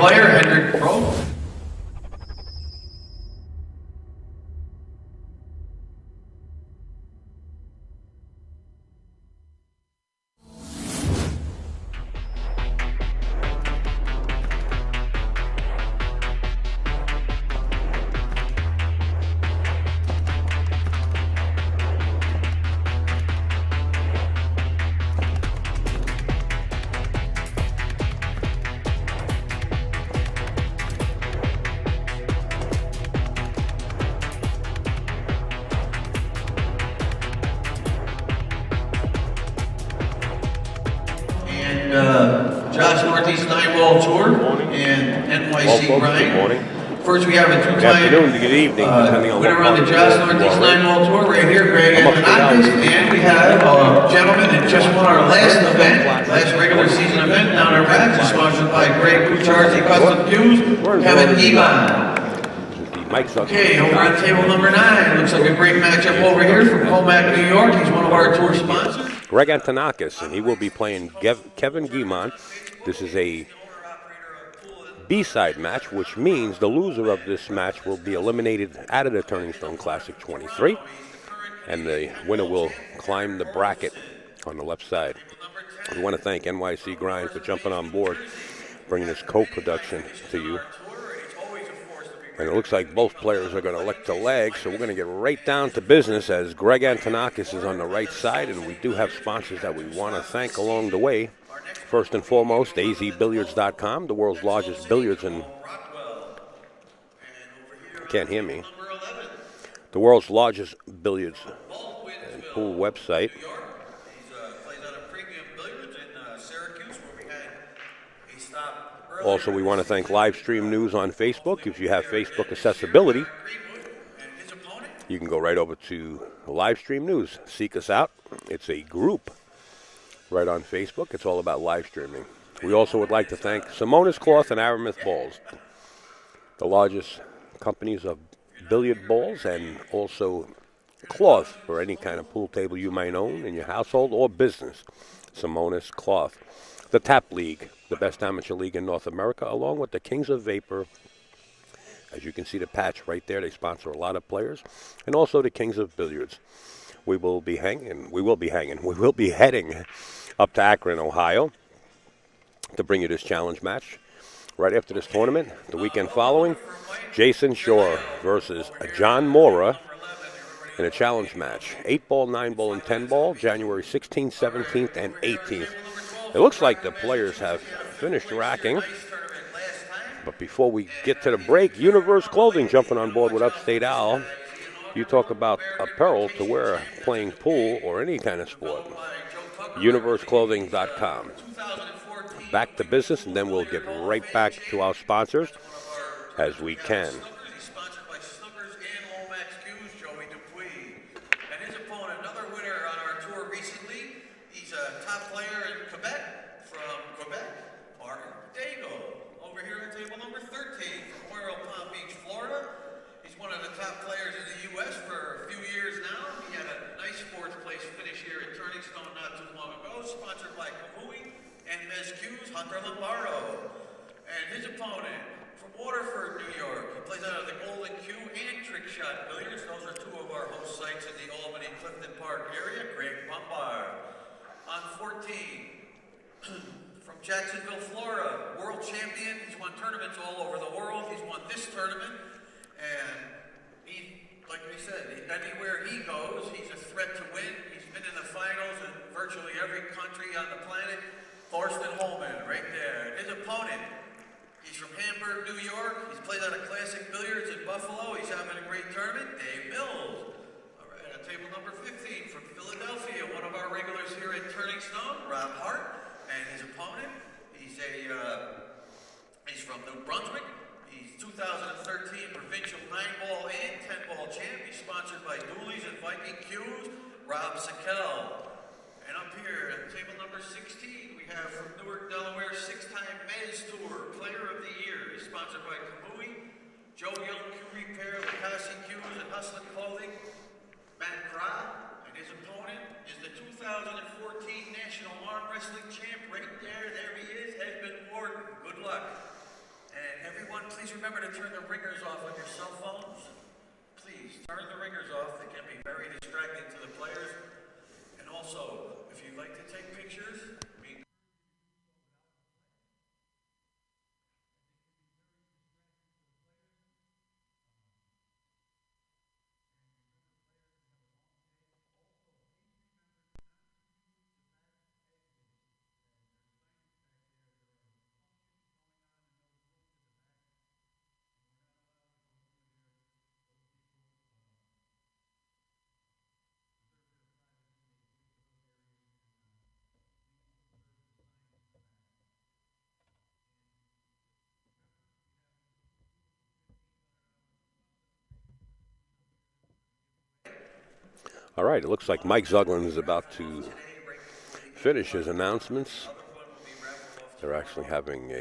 player, Hendrik Pro. Josh Northeast 9-ball tour and NYC Grind. First, we have a two-time winner on the Josh Northeast 9-ball tour right here, Greg Antonakos, and we have a gentleman that just won our last event, last regular season event down our back, sponsored by Greg Kucharski Custom Cues, Kevin Guimond. Okay, over on table number 9, looks like a great matchup over here from Comac, New York. He's one of our tour sponsors. Greg Antonakos, and he will be playing Kevin Guimond. This is a B-side match, which means the loser of this match will be eliminated out of the Turning Stone Classic XXIII, and the winner will climb the bracket on the left side. We want to thank NYC Grind for jumping on board, bringing this co-production to you. And it looks like both players are going to lick the leg, so we're going to get right down to business as Greg Antonakos is on the right side, and we do have sponsors that we want to thank along the way. First and foremost, azbilliards.com, the world's largest billiards and... Can't hear me. The world's largest billiards and pool website. Also, we want to thank Livestream News on Facebook. If you have Facebook accessibility, you can go right over to Livestream News. Seek us out. It's a group right on Facebook. It's all about live streaming. We also would like to thank Simonis Cloth and Aramith Balls, the largest companies of billiard balls and also cloth for any kind of pool table you might own in your household or business. Simonis Cloth. The Tap League, the best amateur league in North America, along with the Kings of Vapor. As you can see the patch right there, they sponsor a lot of players. And also the Kings of Billiards. We will be heading up to Akron, Ohio to bring you this challenge match. Right after this tournament, the weekend following, Jason Shore versus John Mora in a challenge match. 8-ball, 9-ball, and 10-ball, January 16th, 17th, and 18th. It looks like the players have finished racking. But before we get to the break, Universe Clothing jumping on board with Upstate Owl. You talk about apparel to wear playing pool or any kind of sport. UniverseClothing.com. Back to business, and then we'll get right back to our sponsors as we can. Jacksonville, Florida, world champion. He's won tournaments all over the world. He's won this tournament, and he, like we said, anywhere he goes, he's a threat to win. He's been in the finals in virtually every country on the planet. Thorsten Holman, right there. His opponent, he's from Hamburg, New York. He's played out of Classic Billiards in Buffalo. He's having a great tournament. Dave Mills. All right, on table number 15 from Philadelphia, one of our regulars here at Turning Stone, Rob Hart. And his opponent, he's from New Brunswick. He's 2013 provincial 9-ball and 10-ball champ. He's sponsored by Dooley's and Viking Q's, Rob Sakel. And up here at table number 16, we have from Newark, Delaware, 6-time Mez Tour Player of the Year. He's sponsored by Kamui, Joe Young Q Repair, Lucasi Q's, and Hustling Clothing, Matt Craw. And his opponent is the 2014 National Arm Wrestling Champ right there. There he is, Edmund Ward. Good luck. please remember to turn the ringers off on your cell phones. Please turn the ringers off. They can be very distracting to the players. And also, if you'd like to take pictures, All right, it looks like Mike Zuglin is about to finish his announcements. They're actually having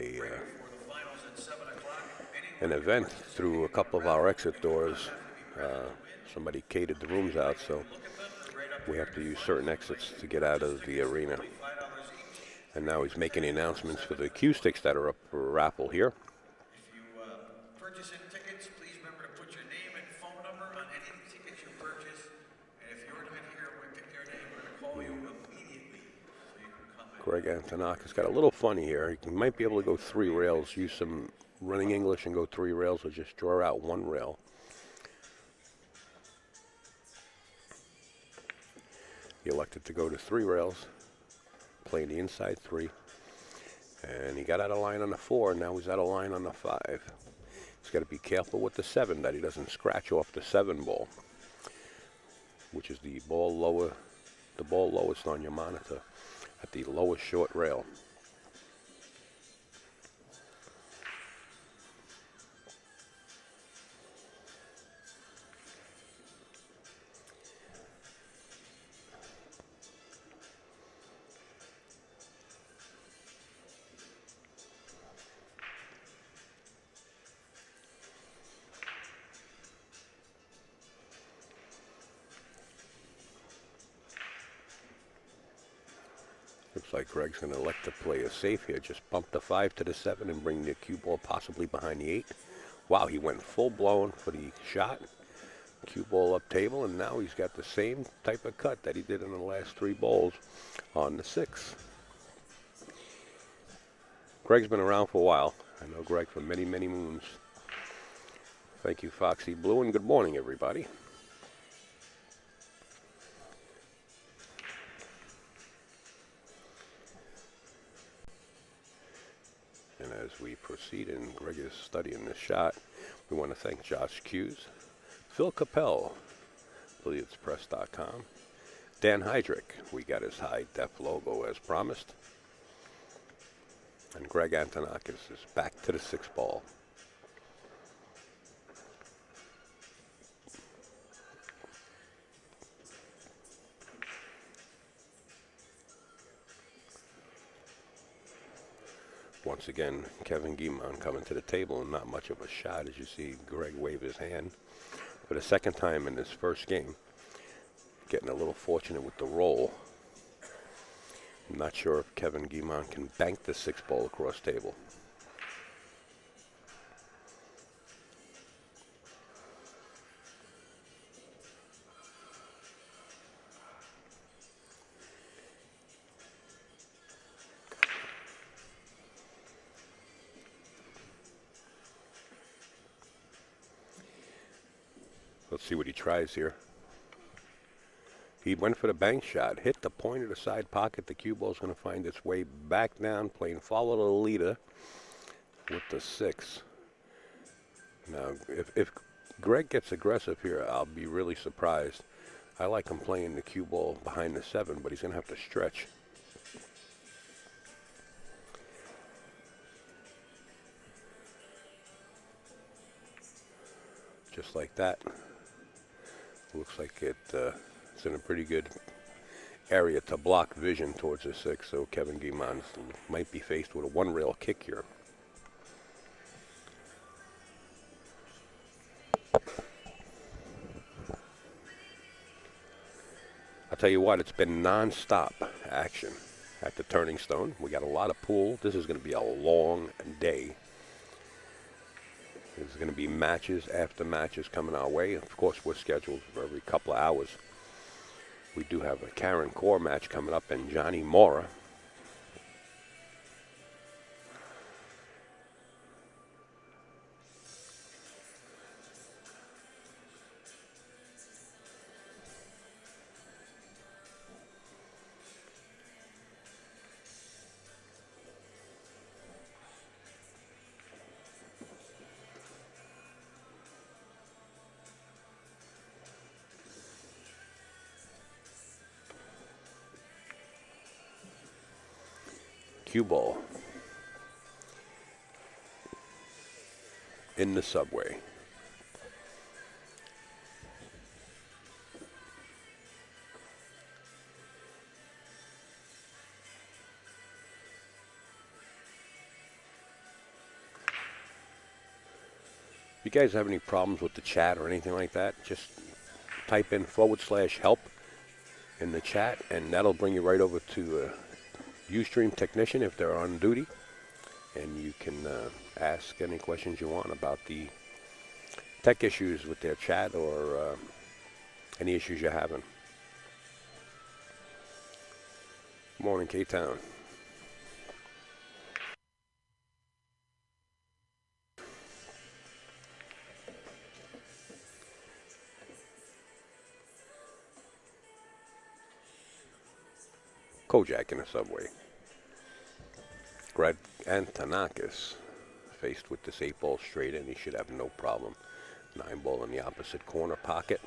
an event through a couple of our exit doors. Somebody catered the rooms out, so we have to use certain exits to get out of the arena. And now he's making the announcements for the cue sticks that are up for raffle here. if you purchase tickets, please remember to put your name and phone number on any tickets you purchase. And if you're not here, we pick your name. We're going to call you immediately so you can come in. Greg Antonakos got a little funny here. He might be able to go 3 rails, use some running English and go 3 rails, or just draw out 1 rail. He elected to go to 3 rails, play the inside 3, and he got out of line on the 4, and now he's out of line on the 5. He's got to be careful with the 7 that he doesn't scratch off the 7 ball, which is the ball lowest on your monitor at the lowest short rail. Looks like Greg's going to elect to play it safe here. Just bump the 5 to the 7 and bring the cue ball possibly behind the 8. Wow, he went full blown for the shot. Cue ball up table, and now he's got the same type of cut that he did in the last 3 balls on the 6. Greg's been around for a while. I know Greg for many, many moons. Thank you, Foxy Blue, and good morning, everybody. And as we proceed and Greg is studying the shot, we want to thank Josh Hughes, Phil Capel, BilliardsPress.com, Dan Heydrich, we got his high def logo as promised, and Greg Antonakos is back to the 6 ball. Once again, Kevin Guimond coming to the table, and not much of a shot as you see Greg wave his hand for the 2nd time in this first game. Getting a little fortunate with the roll. I'm not sure if Kevin Guimond can bank the 6 ball across table. Let's see what he tries here. He went for the bank shot, hit the point of the side pocket. The cue ball's going to find its way back down, playing follow the leader with the 6. Now, if Greg gets aggressive here, I'll be really surprised. I like him playing the cue ball behind the 7, but he's going to have to stretch. Just like that. Looks like it's in a pretty good area to block vision towards the 6, so Kevin Guimond might be faced with a 1 rail kick here. I'll tell you what, it's been non-stop action at the Turning Stone. We got a lot of pool. This is going to be a long day. There's going to be matches after matches coming our way. Of course, we're scheduled for every couple of hours. We do have a Karen Core match coming up and Johnny Mora. Cue ball in the subway. If you guys have any problems with the chat or anything like that, just type in /help in the chat, and that'll bring you right over to Ustream technician if they're on duty, and you can ask any questions you want about the tech issues with their chat or any issues you're having. Morning, K-Town. Kojak in the subway. Greg Antonakos faced with this 8-ball straight in. He should have no problem. 9-ball in the opposite corner pocket.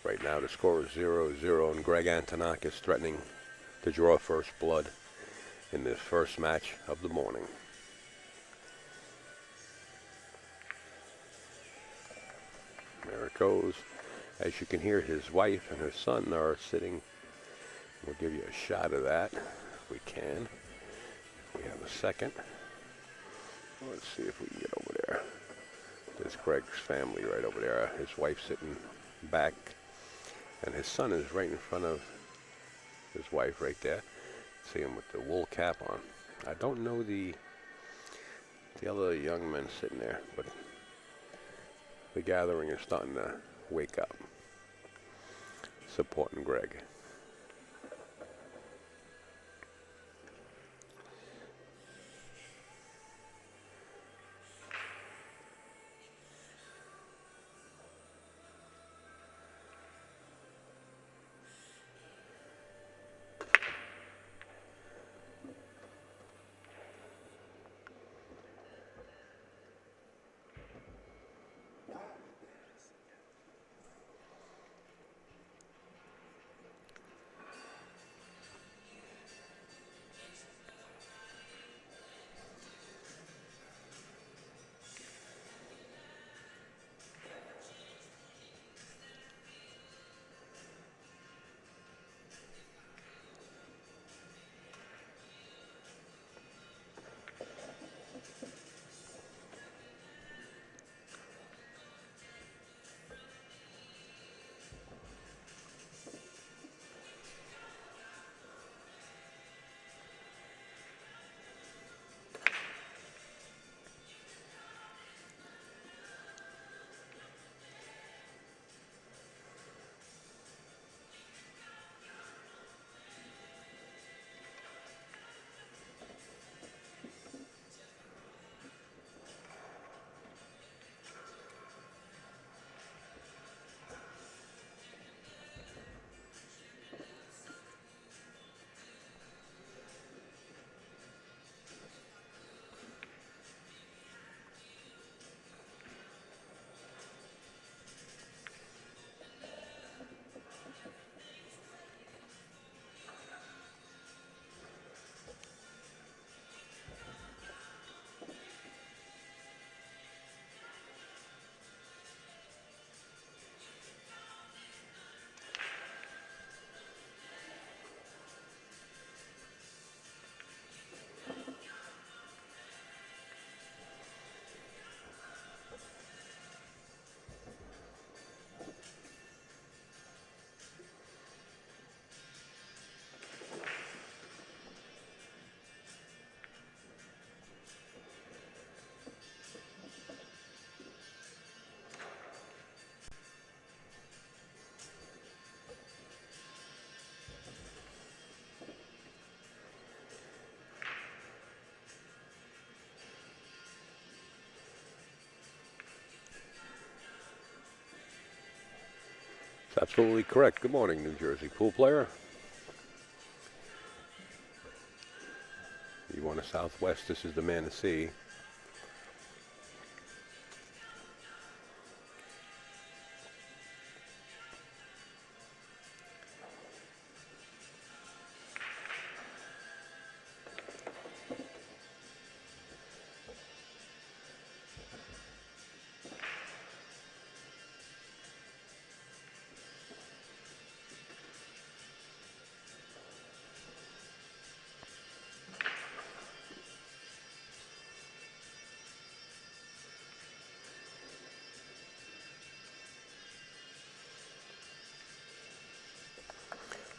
Right now the score is 0-0 and Greg Antonakos threatening to draw first blood in this first match of the morning. There it goes. As you can hear, his wife and her son are sitting. We'll give you a shot of that if we can. If we have a second. Let's see if we can get over there. There's Greg's family right over there. His wife sitting back, and his son is right in front of his wife right there. See him with the wool cap on. I don't know the other young men sitting there, but the gathering is starting to wake up, supporting Greg. Absolutely correct. Good morning, New Jersey pool player. You want a Southwest, this is the man to see.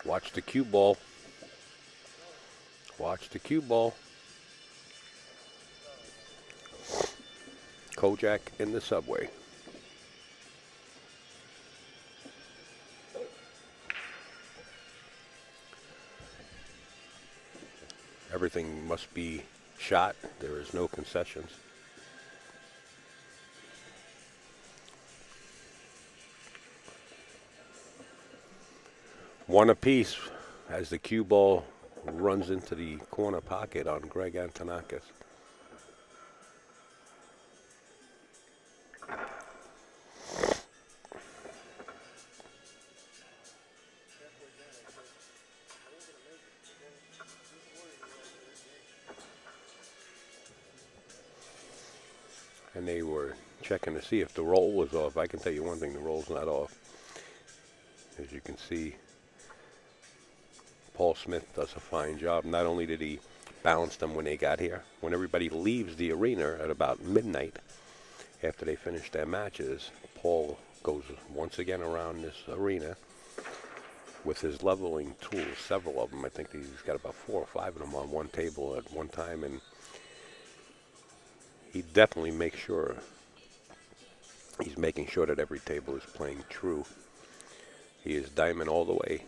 Watch the cue ball. Watch the cue ball. Kojak in the subway. Everything must be shot. There is no concessions. One apiece as the cue ball runs into the corner pocket on Greg Antonakos. And they were checking to see if the roll was off. I can tell you one thing, the roll's not off. As you can see, Paul Smith does a fine job. Not only did he balance them when they got here, when everybody leaves the arena at about midnight, after they finish their matches, Paul goes once again around this arena with his leveling tools, several of them. I think he's got about 4 or 5 of them on one table at one time, and he definitely makes sure he's making sure that every table is playing true. He is diamond all the way.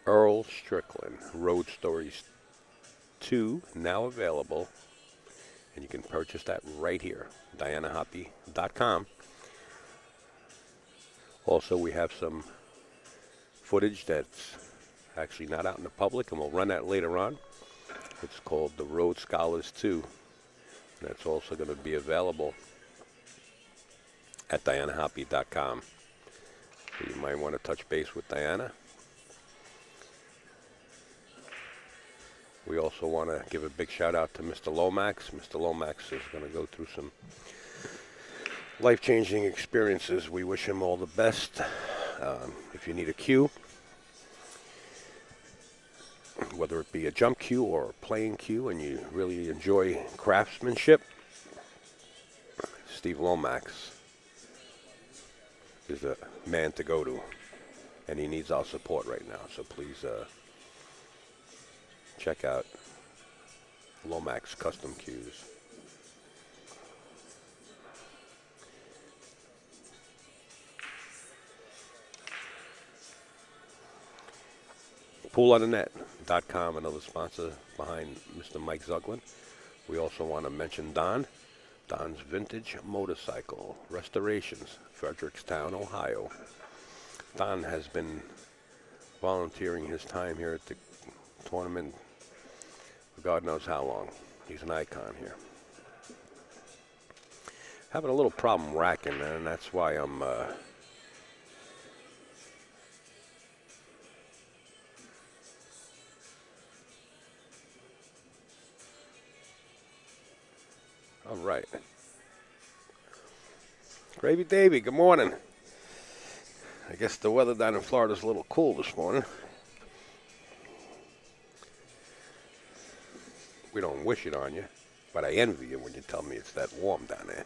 Earl Strickland, Road Stories 2, now available. And you can purchase that right here, DianaHoppy.com. Also, we have some footage that's actually not out in the public, and we'll run that later on. It's called The Road Scholars 2. And that's also going to be available at DianaHoppy.com. So you might want to touch base with Diana. We also want to give a big shout out to Mr. Lomax. Mr. Lomax is going to go through some life-changing experiences. We wish him all the best. If you need a cue, whether it be a jump cue or a playing cue, and you really enjoy craftsmanship, Steve Lomax is the man to go to, and he needs our support right now. So please check out Lomax Custom Cues. PoolOnTheNet.com, another sponsor behind Mr. Mike Zuglin. We also want to mention Don's Vintage Motorcycle Restorations, Frederickstown, Ohio. Don has been volunteering his time here at the tournament for God knows how long. He's an icon here. Having a little problem racking, and that's why I'm all right. Gravy Davy, good morning. I guess the weather down in Florida is a little cool this morning. We don't wish it on you, but I envy you when you tell me it's that warm down there,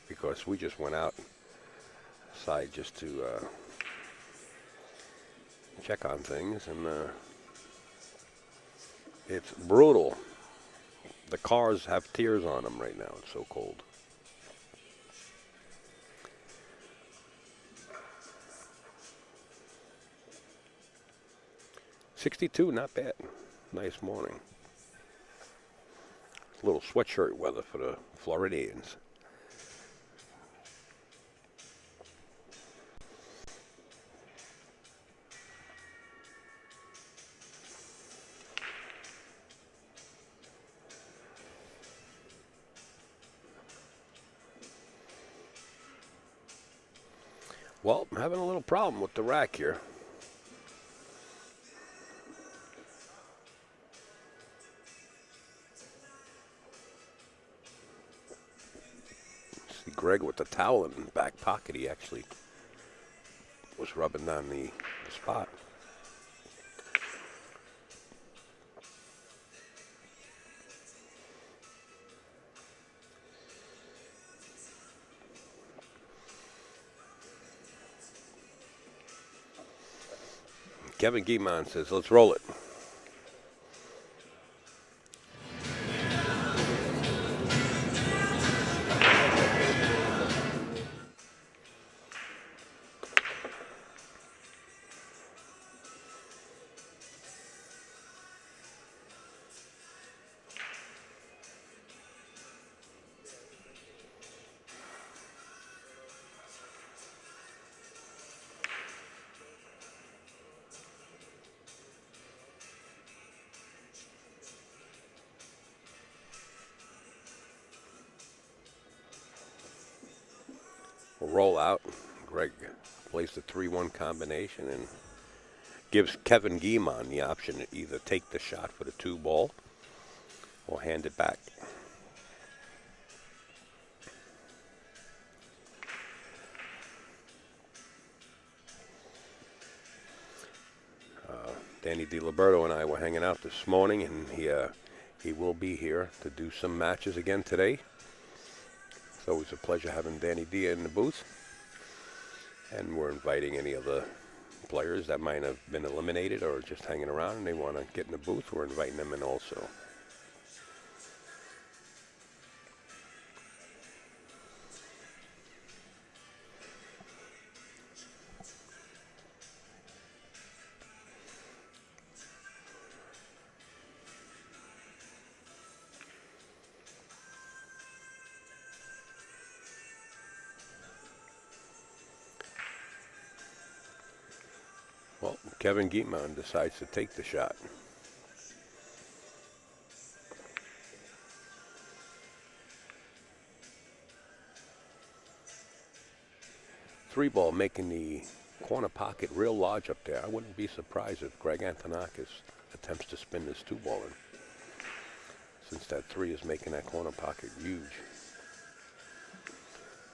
because we just went outside just to check on things, and it's brutal. The cars have tears on them right now. It's so cold. .62, not bad. Nice morning. A little sweatshirt weather for the Floridians. Well, I'm having a little problem with the rack here. See Greg with the towel in the back pocket. He actually was rubbing down the spot. Kevin Guimond says, let's roll it. Roll out. Greg plays the 3-1 combination and gives Kevin Guimond the option to either take the shot for the 2-ball or hand it back. Danny DiLiberto and I were hanging out this morning, and he will be here to do some matches again today. It's always a pleasure having Danny D in the booth. And we're inviting any of the players that might have been eliminated or just hanging around and they want to get in the booth. We're inviting them in also. Well, Kevin Guimond decides to take the shot. Three ball making the corner pocket real large up there. I wouldn't be surprised if Greg Antonakos attempts to spin this 2-ball in, since that 3 is making that corner pocket huge.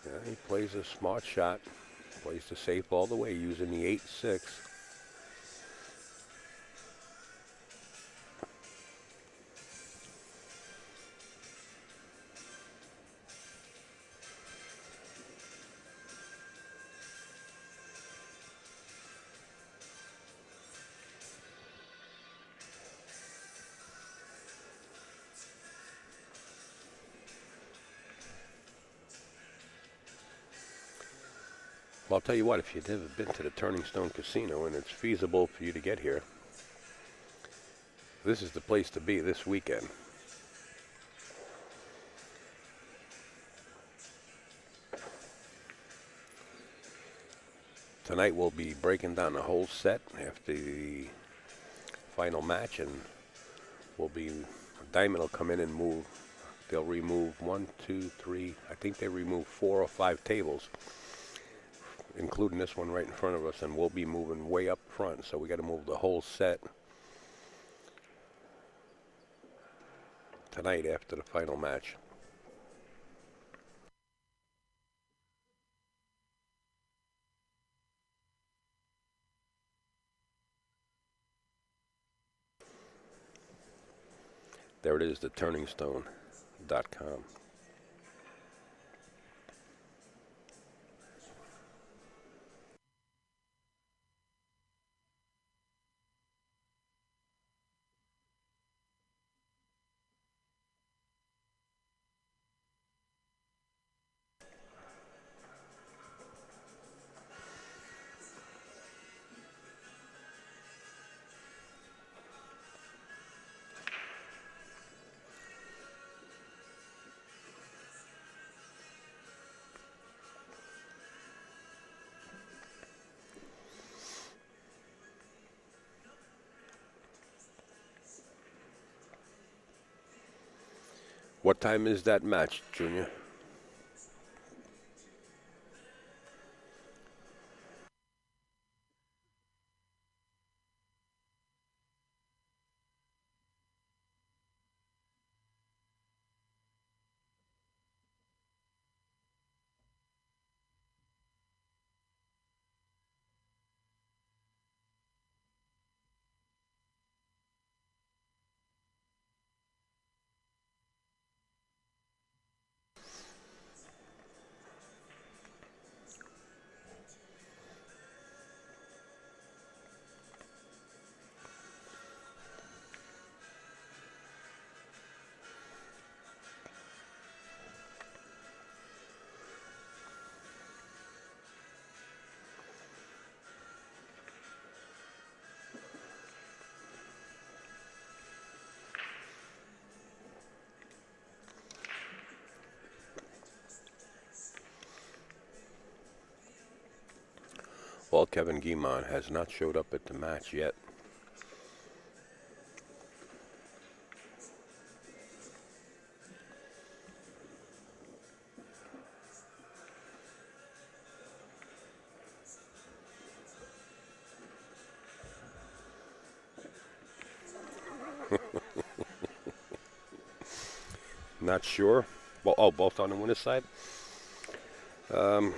Yeah, he plays a smart shot, plays the safe all the way using the 8-6. Well, I'll tell you what, if you've never been to the Turning Stone Casino and it's feasible for you to get here, this is the place to be this weekend. Tonight we'll be breaking down the whole set after the final match, and Diamond will come in and move. They'll remove 1, 2, 3, I think they remove 4 or 5 tables, including this one right in front of us, and we'll be moving way up front, so we got to move the whole set tonight after the final match. There it is, the turningstone.com. What time is that match, Junior? Well, Kevin Guimond has not showed up at the match yet. Not sure. Well, oh, both on the winner's side. Let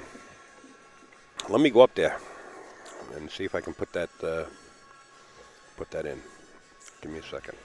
me go up there and see if I can put that in. Give me a second.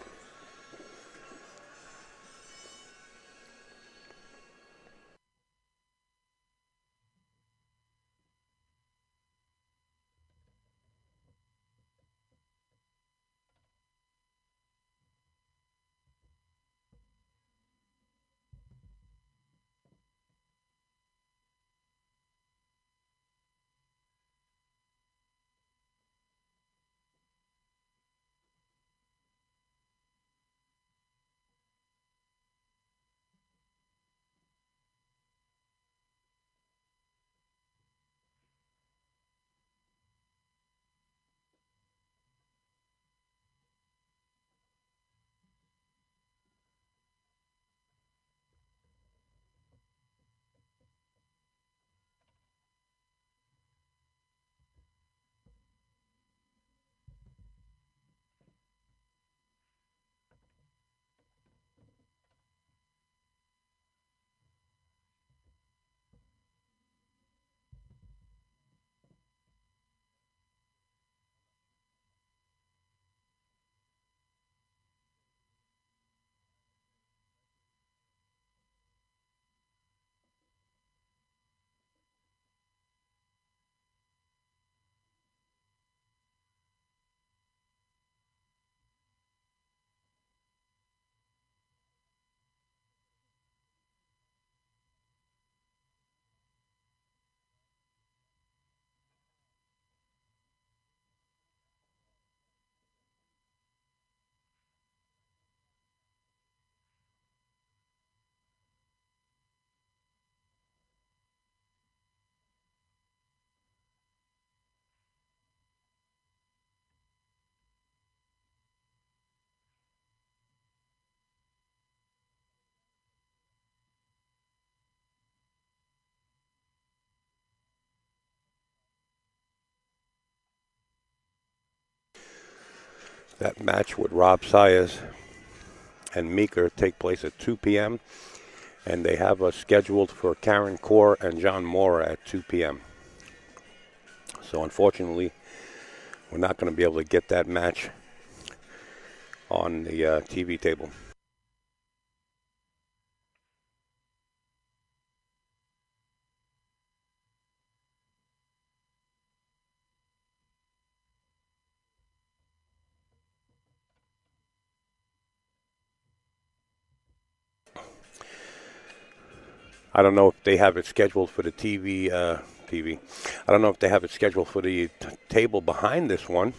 That match with Rob Sayers and Meeker take place at 2 p.m. and they have us scheduled for Karen Core and John Mora at 2 p.m. So unfortunately, we're not going to be able to get that match on the TV table. I don't know if they have it scheduled for the TV. I don't know if they have it scheduled for the table behind this one.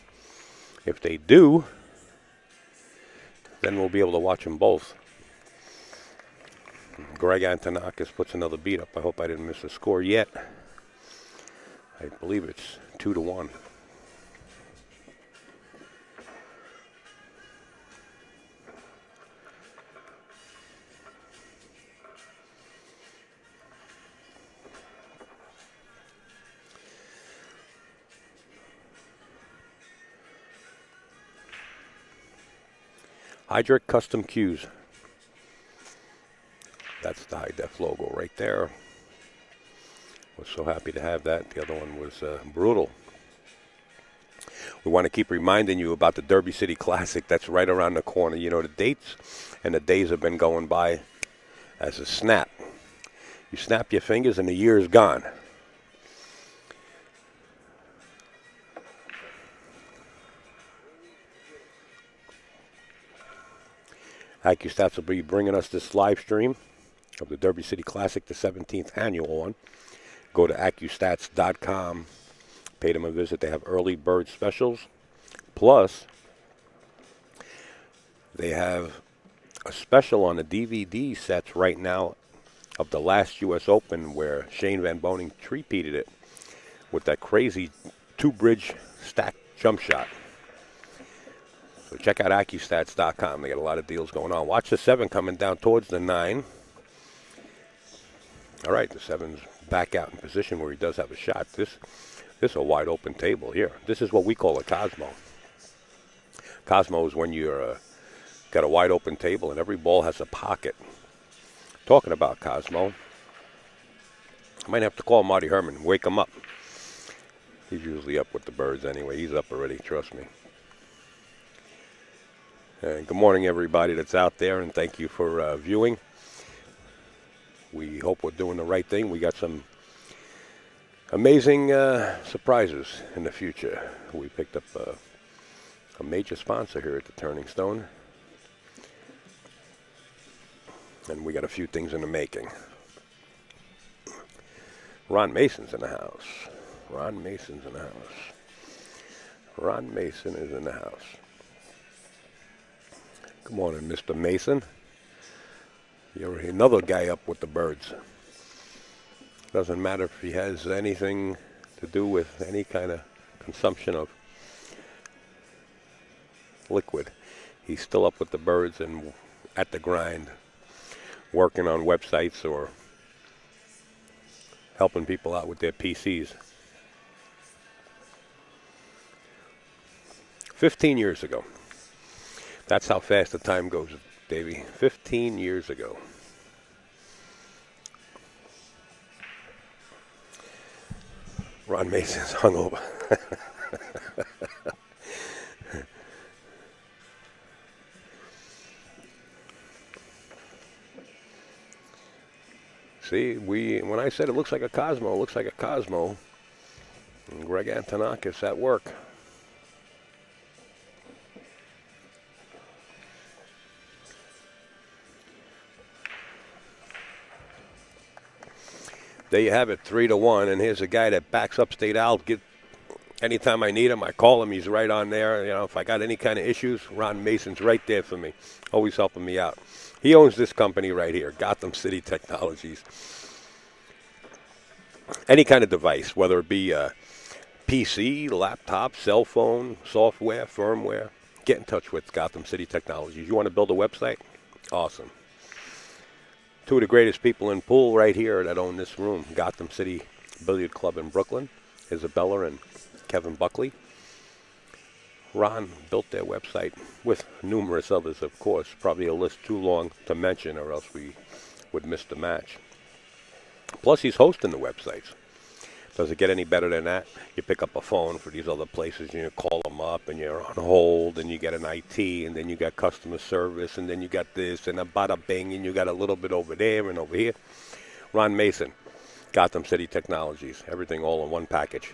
If they do, then we'll be able to watch them both. Greg Antonakos puts another beat up. I hope I didn't miss a score yet. I believe it's 2-1. Hydric Custom Cues. That's the high def logo right there. Was so happy to have that. The other one was brutal. We want to keep reminding you about the Derby City Classic. That's right around the corner. You know, the dates and the days have been going by as a snap. You snap your fingers and the year is gone. AccuStats will be bringing us this live stream of the Derby City Classic, the 17th annual one. Go to AccuStats.com. Pay them a visit. They have early bird specials. Plus, they have a special on the DVD sets right now of the last U.S. Open where Shane Van Boening three-peated it with that crazy two-bridge stack jump shot. So check out AccuStats.com. They got a lot of deals going on. Watch the 7 coming down towards the 9. All right, the 7's back out in position where he does have a shot. This is a wide open table here. This is what we call a Cosmo. Cosmo is when you're got a wide open table and every ball has a pocket. Talking about Cosmo, I might have to call Marty Herman, wake him up. He's usually up with the birds anyway. He's up already, trust me. And good morning, everybody that's out there, and thank you for viewing. We hope we're doing the right thing. We got some amazing surprises in the future. We picked up a major sponsor here at the Turning Stone. And we got a few things in the making. Ron Mason's in the house. Ron Mason's in the house. Ron Mason is in the house. Good morning, Mr. Mason. You're another guy up with the birds. Doesn't matter if he has anything to do with any kind of consumption of liquid. He's still up with the birds and at the grind, working on websites or helping people out with their PCs. 15 years ago. That's how fast the time goes, Davey. 15 years ago. Ron Mason's hungover. See, when I said it looks like a Cosmo, it looks like a Cosmo. And Greg Antonakos at work. There you have it, 3-1, and here's a guy that backs Upstate Al. Anytime I need him, I call him. He's right on there. You know, if I got any kind of issues, Ron Mason's right there for me, always helping me out. He owns this company right here, Gotham City Technologies. Any kind of device, whether it be a PC, laptop, cell phone, software, firmware, get in touch with Gotham City Technologies. You want to build a website? Awesome. Two of the greatest people in pool right here that own this room, Gotham City Billiard Club in Brooklyn, Isabella and Kevin Buckley. Ron built their website with numerous others, of course. Probably a list too long to mention or else we would miss the match. Plus, he's hosting the websites. Does it get any better than that? You pick up a phone for these other places, and you call them up, and you're on hold, and you get an IT, and then you got customer service, and then you got this, and a bada bing, and you got a little bit over there and over here. Ron Mason, Gotham City Technologies, everything all in one package.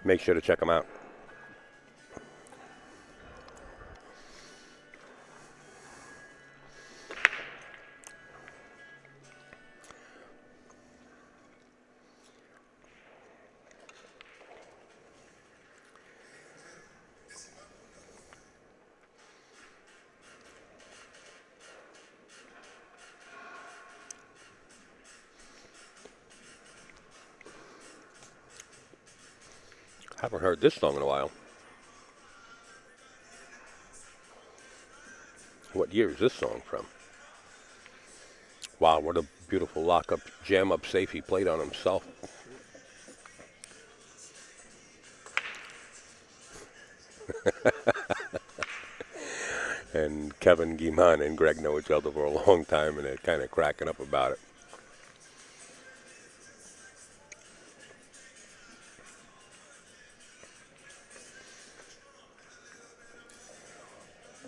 Make sure to check them out. Haven't heard this song in a while. What year is this song from? Wow, what a beautiful lock-up, jam-up safe he played on himself. And Kevin Guimond and Greg know each other for a long time, and they're kind of cracking up about it.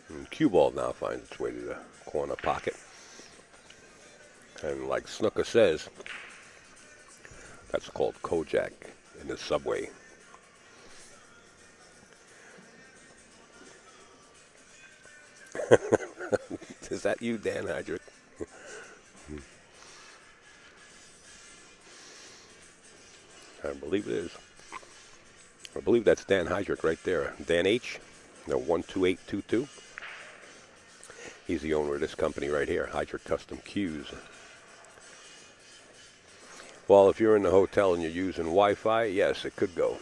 And cue ball now finds its way to the corner pocket. And like Snooker says, that's called Kojak in the subway. Is that you, Dan Hydrick? I believe it is. I believe that's Dan Hydrick right there. Dan H. No, 12822. He's the owner of this company right here, Hydrick Custom Cues. Well, if you're in the hotel and you're using Wi-Fi, yes, it could go.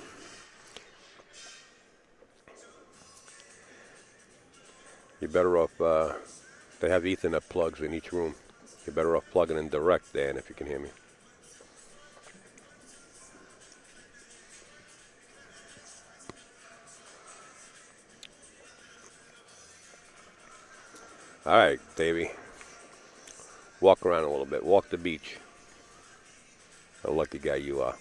You're better off, they have Ethernet plugs in each room. You're better off plugging in direct, Dan, if you can hear me. All right, Davey. Walk around a little bit. Walk the beach. A lucky guy you are.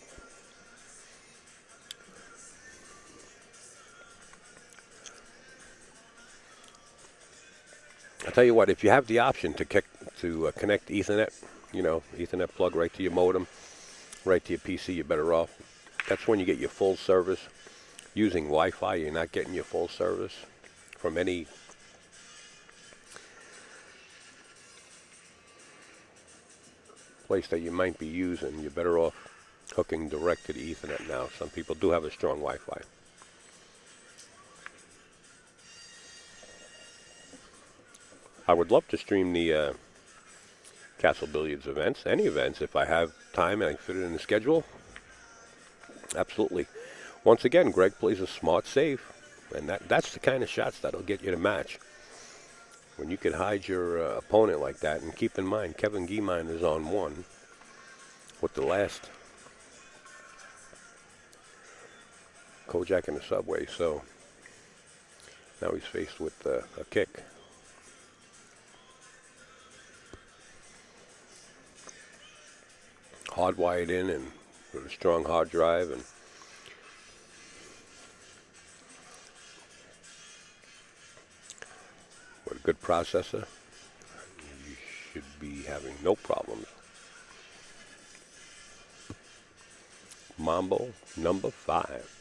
I tell you what, if you have the option to connect Ethernet, Ethernet plug right to your modem, right to your PC, you're better off. That's when you get your full service. Using Wi-Fi, you're not getting your full service from any place that you might be using. You're better off hooking direct to the Ethernet now. Some people do have a strong Wi-Fi. I would love to stream the Castle Billiards events, any events, if I have time and I fit it in the schedule. Absolutely. Once again, Greg plays a smart safe, and that's the kind of shots that'll get you to match. When you can hide your opponent like that, and keep in mind, Kevin Guimond is on one with the last Kojak in the subway, so now he's faced with a kick. Hardwired in and with a strong hard drive, and with a good processor, you should be having no problems. Mambo number 5.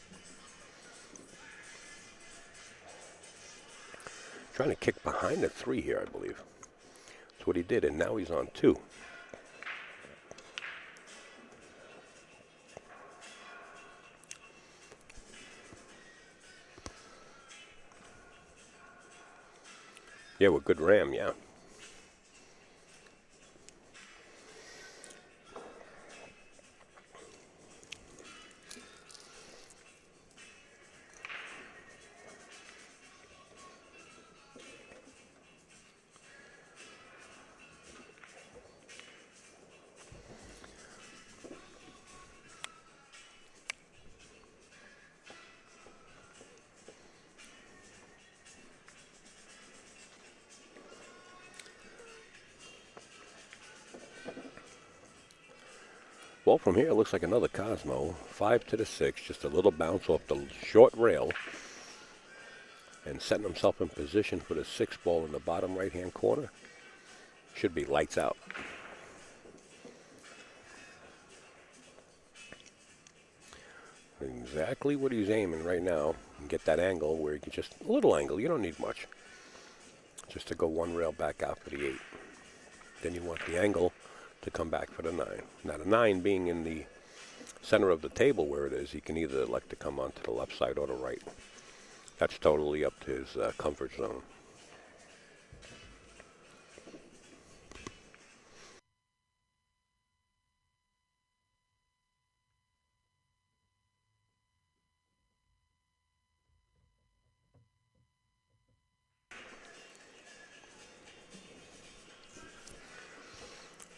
Trying to kick behind the 3 here, I believe. That's what he did, and now he's on 2. Yeah, with good RAM, yeah. Well, from here, it looks like another Cosmo. 5 to the 6, just a little bounce off the short rail. And setting himself in position for the 6 ball in the bottom right-hand corner. Should be lights out. Exactly what he's aiming right now. And get that angle where you can just, a little angle, you don't need much. Just to go 1 rail back out for the 8. Then you want the angle to come back for the 9. Now the 9 being in the center of the table where it is, he can either elect to come onto the left side or the right. That's totally up to his comfort zone.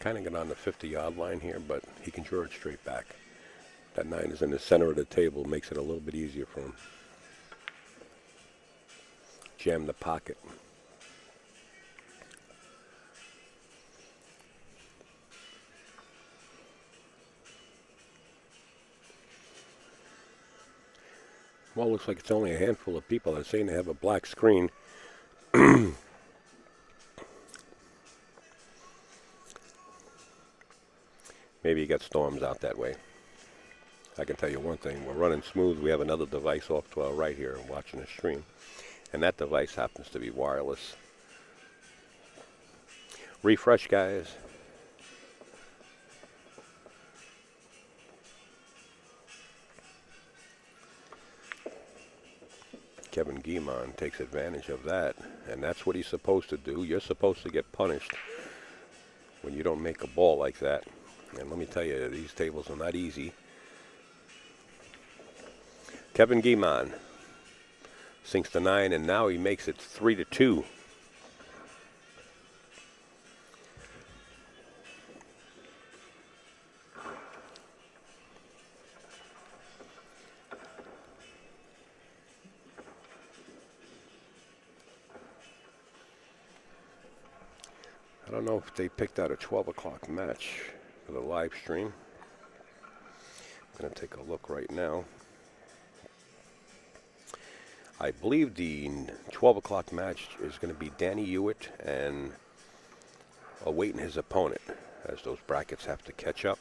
Kind of got on the 50-yard line here, but he can draw it straight back. That 9 is in the center of the table, makes it a little bit easier for him. Jam the pocket. Well, it looks like it's only a handful of people that are saying they have a black screen. Maybe you got storms out that way. I can tell you one thing. We're running smooth. We have another device off to our right here watching the stream. And that device happens to be wireless. Refresh, guys. Kevin Guimond takes advantage of that, and that's what he's supposed to do. You're supposed to get punished when you don't make a ball like that. And let me tell you, these tables are not easy. Kevin Guimond sinks the 9, and now he makes it 3-2. I don't know if they picked out a 12 o'clock match for the live stream. I'm going to take a look right now. I believe the 12 o'clock match is going to be Danny Hewitt and awaiting his opponent, as those brackets have to catch up.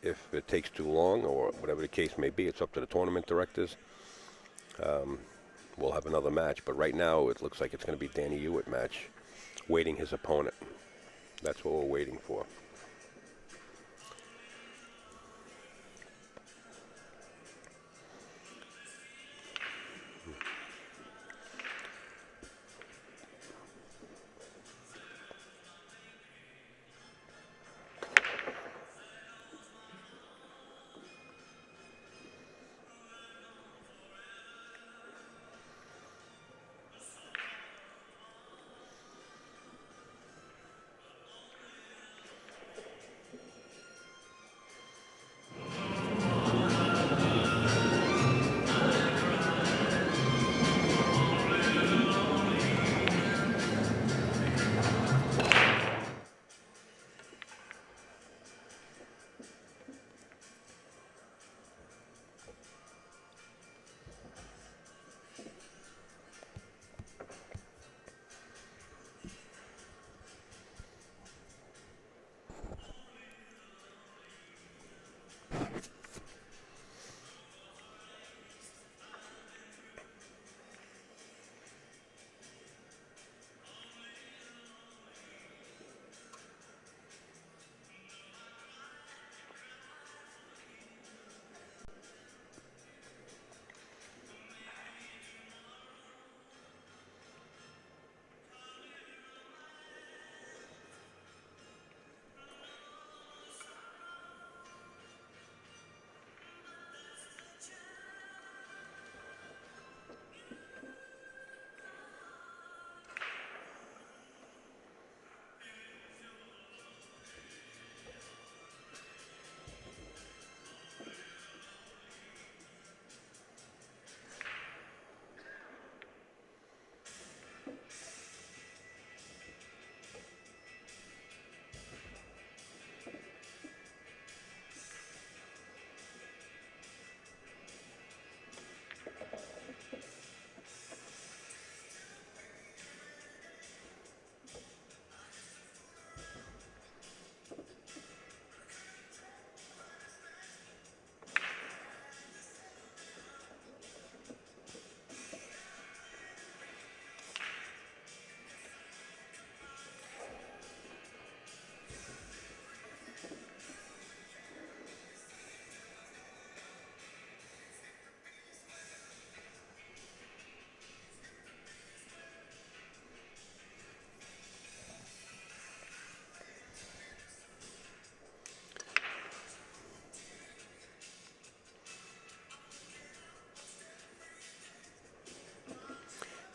If it takes too long, or whatever the case may be, it's up to the tournament directors. We'll have another match, but right now it looks like it's going to be Danny Hewitt match, waiting his opponent. That's what we're waiting for.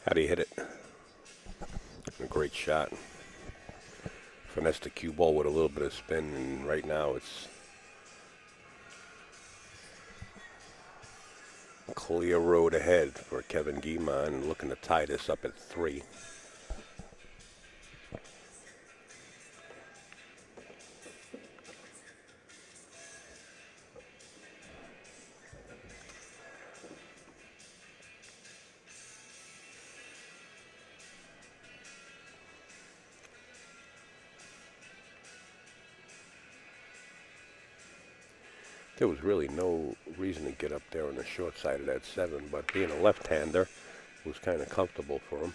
How do you hit it? A great shot. Finesse the cue ball with a little bit of spin, and right now it's clear road ahead for Kevin Guimond, looking to tie this up at 3. There was really no reason to get up there on the short side of that 7, but being a left-hander, it was kind of comfortable for him.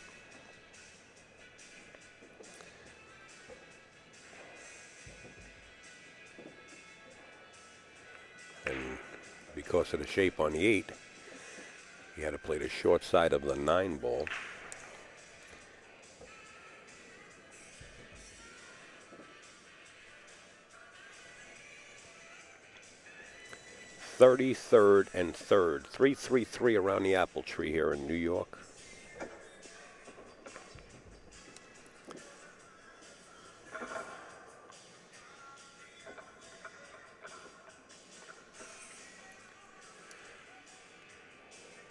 And because of the shape on the 8, he had to play the short side of the 9 ball. Third and third. 3-3-3 around the apple tree here in New York.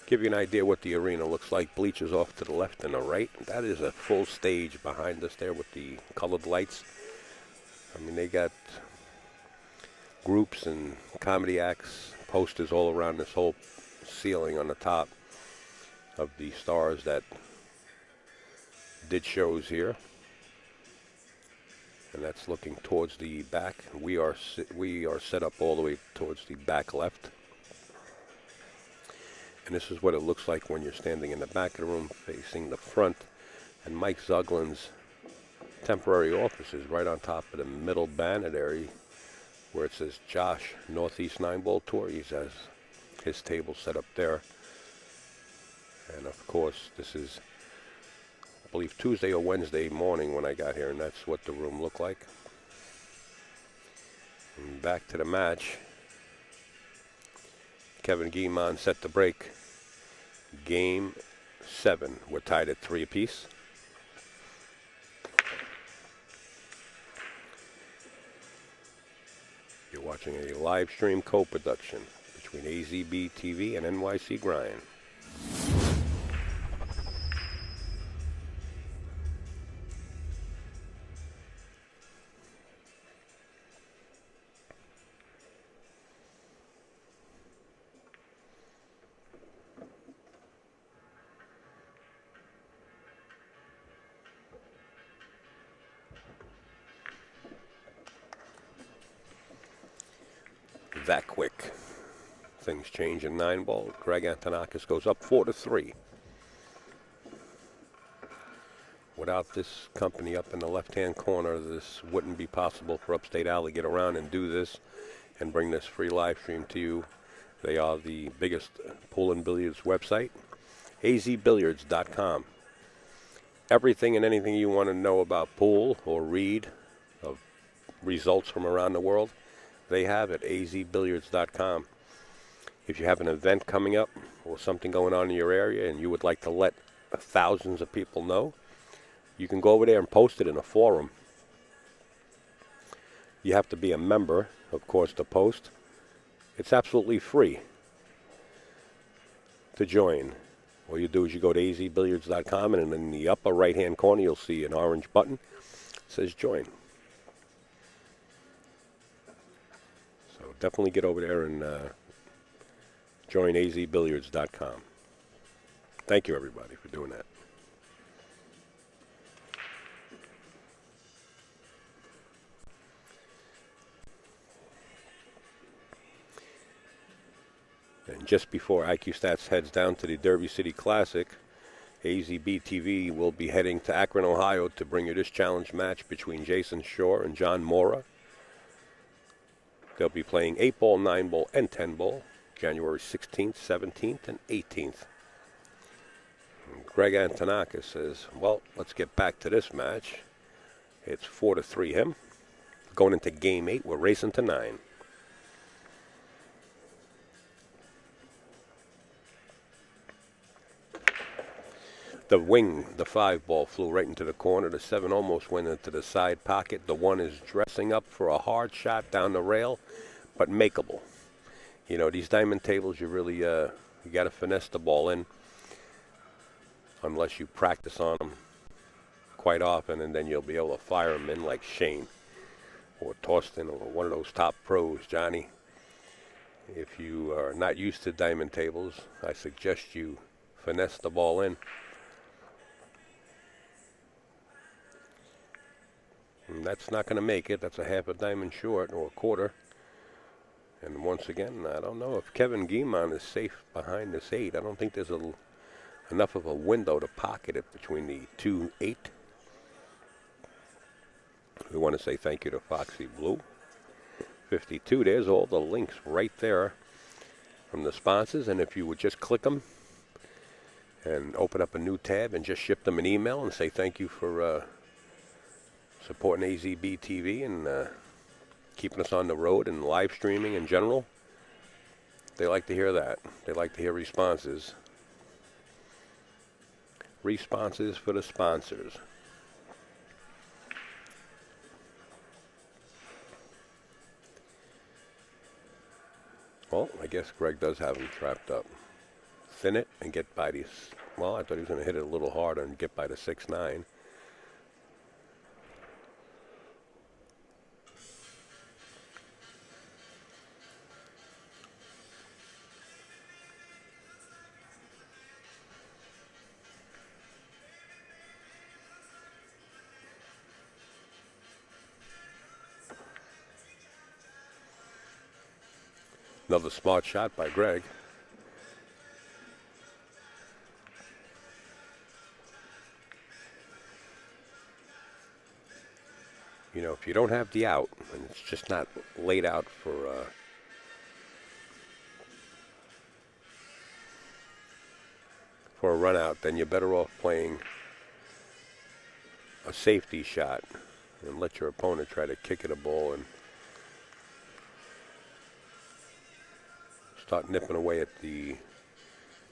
Give you an idea what the arena looks like. Bleachers off to the left and the right. That is a full stage behind us there with the colored lights. I mean, they got groups and comedy acts, posters all around this whole ceiling on the top of the stars that did shows here. And that's looking towards the back. We are set up all the way towards the back left. And this is what it looks like when you're standing in the back of the room facing the front. And Mike Zuglin's temporary office is right on top of the middle banner there, where it says Josh Northeast 9-Ball Tour. He has his table set up there. And of course, this is, I believe, Tuesday or Wednesday morning when I got here, and that's what the room looked like. And back to the match. Kevin Guimond set the break. Game 7. We're tied at 3 apiece. You're watching a live stream co-production between AZB TV and NYC Grind. That quick. Things change in 9-ball. Greg Antonakos goes up 4-3. Without this company up in the left-hand corner, this wouldn't be possible for Upstate Alley to get around and do this and bring this free live stream to you. They are the biggest pool and billiards website, azbilliards.com. Everything and anything you want to know about pool or read of results from around the world, they have at azbilliards.com. If you have an event coming up or something going on in your area and you would like to let thousands of people know, you can go over there and post it in a forum. You have to be a member, of course, to post. It's absolutely free to join. All you do is you go to azbilliards.com, and in the upper right-hand corner you'll see an orange button. It says join. Definitely get over there and join azbilliards.com. Thank you, everybody, for doing that. And just before IQ Stats heads down to the Derby City Classic, AZB TV will be heading to Akron, Ohio to bring you this challenge match between Jason Shore and John Mora. They'll be playing 8-ball, 9-ball, and 10-ball, January 16th, 17th, and 18th. And Greg Antonakos says, well, let's get back to this match. It's 4-3 him. Going into Game 8, we're racing to 9. The wing, the 5 ball flew right into the corner. The 7 almost went into the side pocket. The 1 is dressing up for a hard shot down the rail, but makeable. You know, these diamond tables, you really, you got to finesse the ball in, unless you practice on them quite often, and then you'll be able to fire them in like Shane or Torsten or one of those top pros, Johnny. If you are not used to diamond tables, I suggest you finesse the ball in. And that's not going to make it. That's a half a diamond short or a quarter. And once again, I don't know if Kevin Guimond is safe behind this 8. I don't think there's enough of a window to pocket it between the 2-8. We want to say thank you to Foxy Blue. 52, there's all the links right there from the sponsors. And if you would just click them and open up a new tab and just ship them an email and say thank you for supporting AZB TV and keeping us on the road and live streaming in general. They like to hear that. They like to hear responses. Responses for the sponsors. Well, I guess Greg does have him trapped up. Thin it and get by these. Well, I thought he was going to hit it a little harder and get by the 6-9. Another smart shot by Greg. You know, if you don't have the out, and it's just not laid out for a run out, then you're better off playing a safety shot and let your opponent try to kick it a ball and start nipping away at the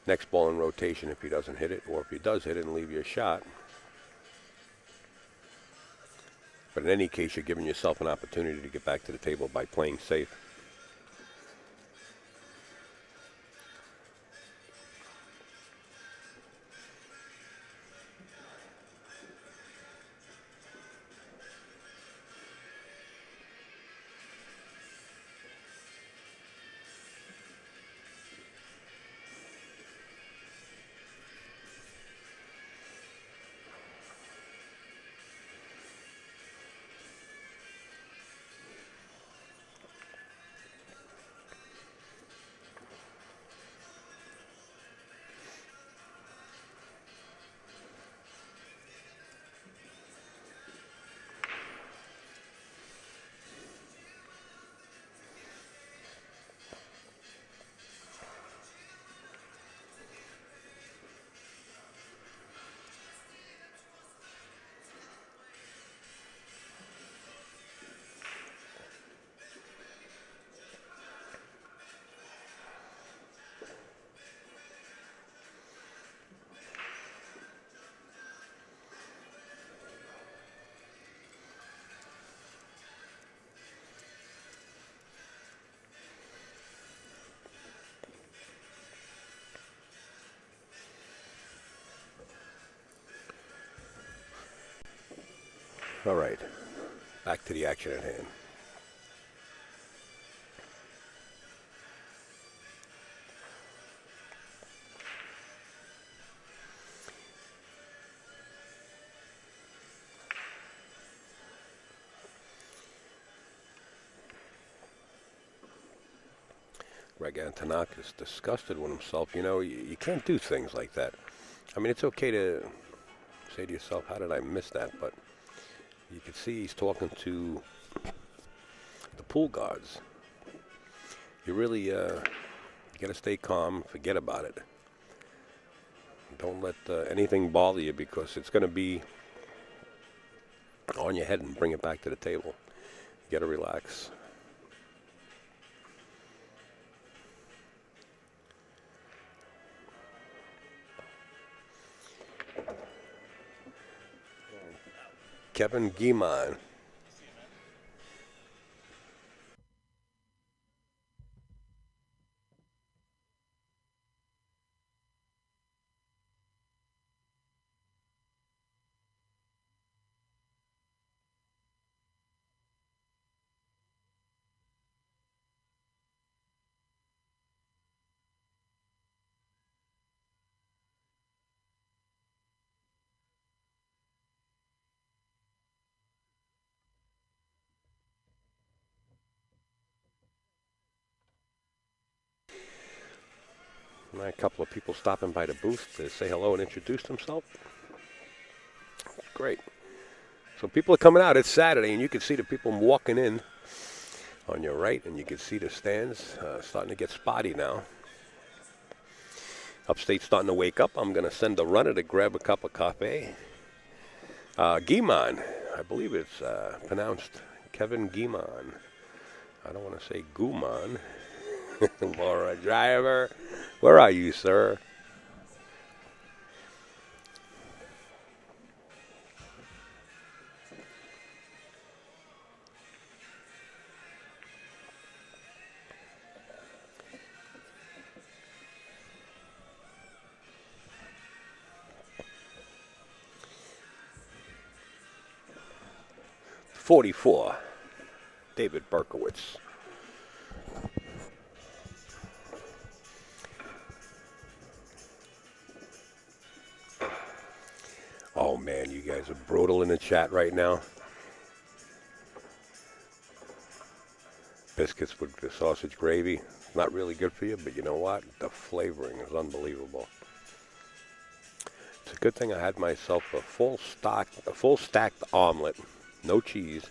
next ball in rotation if he doesn't hit it, or if he does hit it and leave you a shot. But in any case, you're giving yourself an opportunity to get back to the table by playing safe. All right, back to the action at hand. Greg Antonakos disgusted with himself. You know, you can't do things like that. I mean, it's okay to say to yourself, how did I miss that? But you can see he's talking to the pool guards. You really got to stay calm, forget about it. Don't let anything bother you, because it's going to be on your head and bring it back to the table. You got to relax. Kevin Guimond. A couple of people stopping by the booth to say hello and introduce themselves. Great. So people are coming out. It's Saturday, and you can see the people walking in on your right, and you can see the stands starting to get spotty now. Upstate's starting to wake up. I'm going to send a runner to grab a cup of coffee. Guimond, I believe it's pronounced Kevin Guimond. I don't want to say Gumon. Laura Driver, where are you, sir? .44, David Berkowitz. Oh man, you guys are brutal in the chat right now. Biscuits with the sausage gravy, not really good for you, but you know what? The flavoring is unbelievable. It's a good thing I had myself a full stacked omelet, no cheese.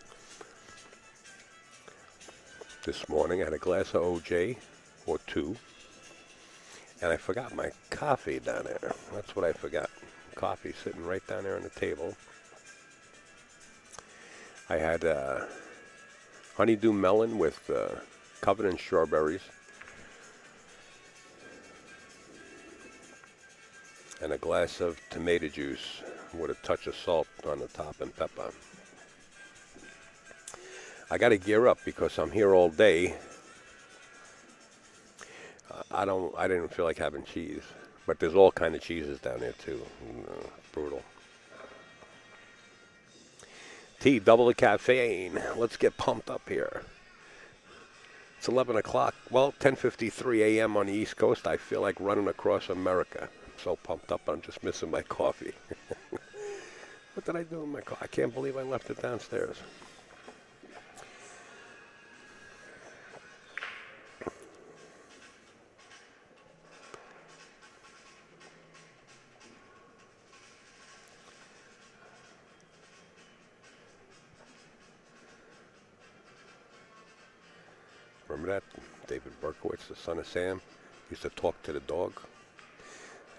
This morning I had a glass of OJ, or two, and I forgot my coffee down there. That's what I forgot. Coffee sitting right down there on the table. I had honeydew melon with Covenant strawberries and a glass of tomato juice with a touch of salt on the top and pepper. I got to gear up because I'm here all day. I didn't feel like having cheese. But there's all kind of cheeses down there, too. Brutal. Tea, double the caffeine. Let's get pumped up here. It's 11 o'clock. Well, 10:53 a.m. on the East Coast. I feel like running across America. I'm so pumped up, I'm just missing my coffee. What did I do with my coffee? I can't believe I left it downstairs. Remember that? David Berkowitz, the son of Sam, used to talk to the dog.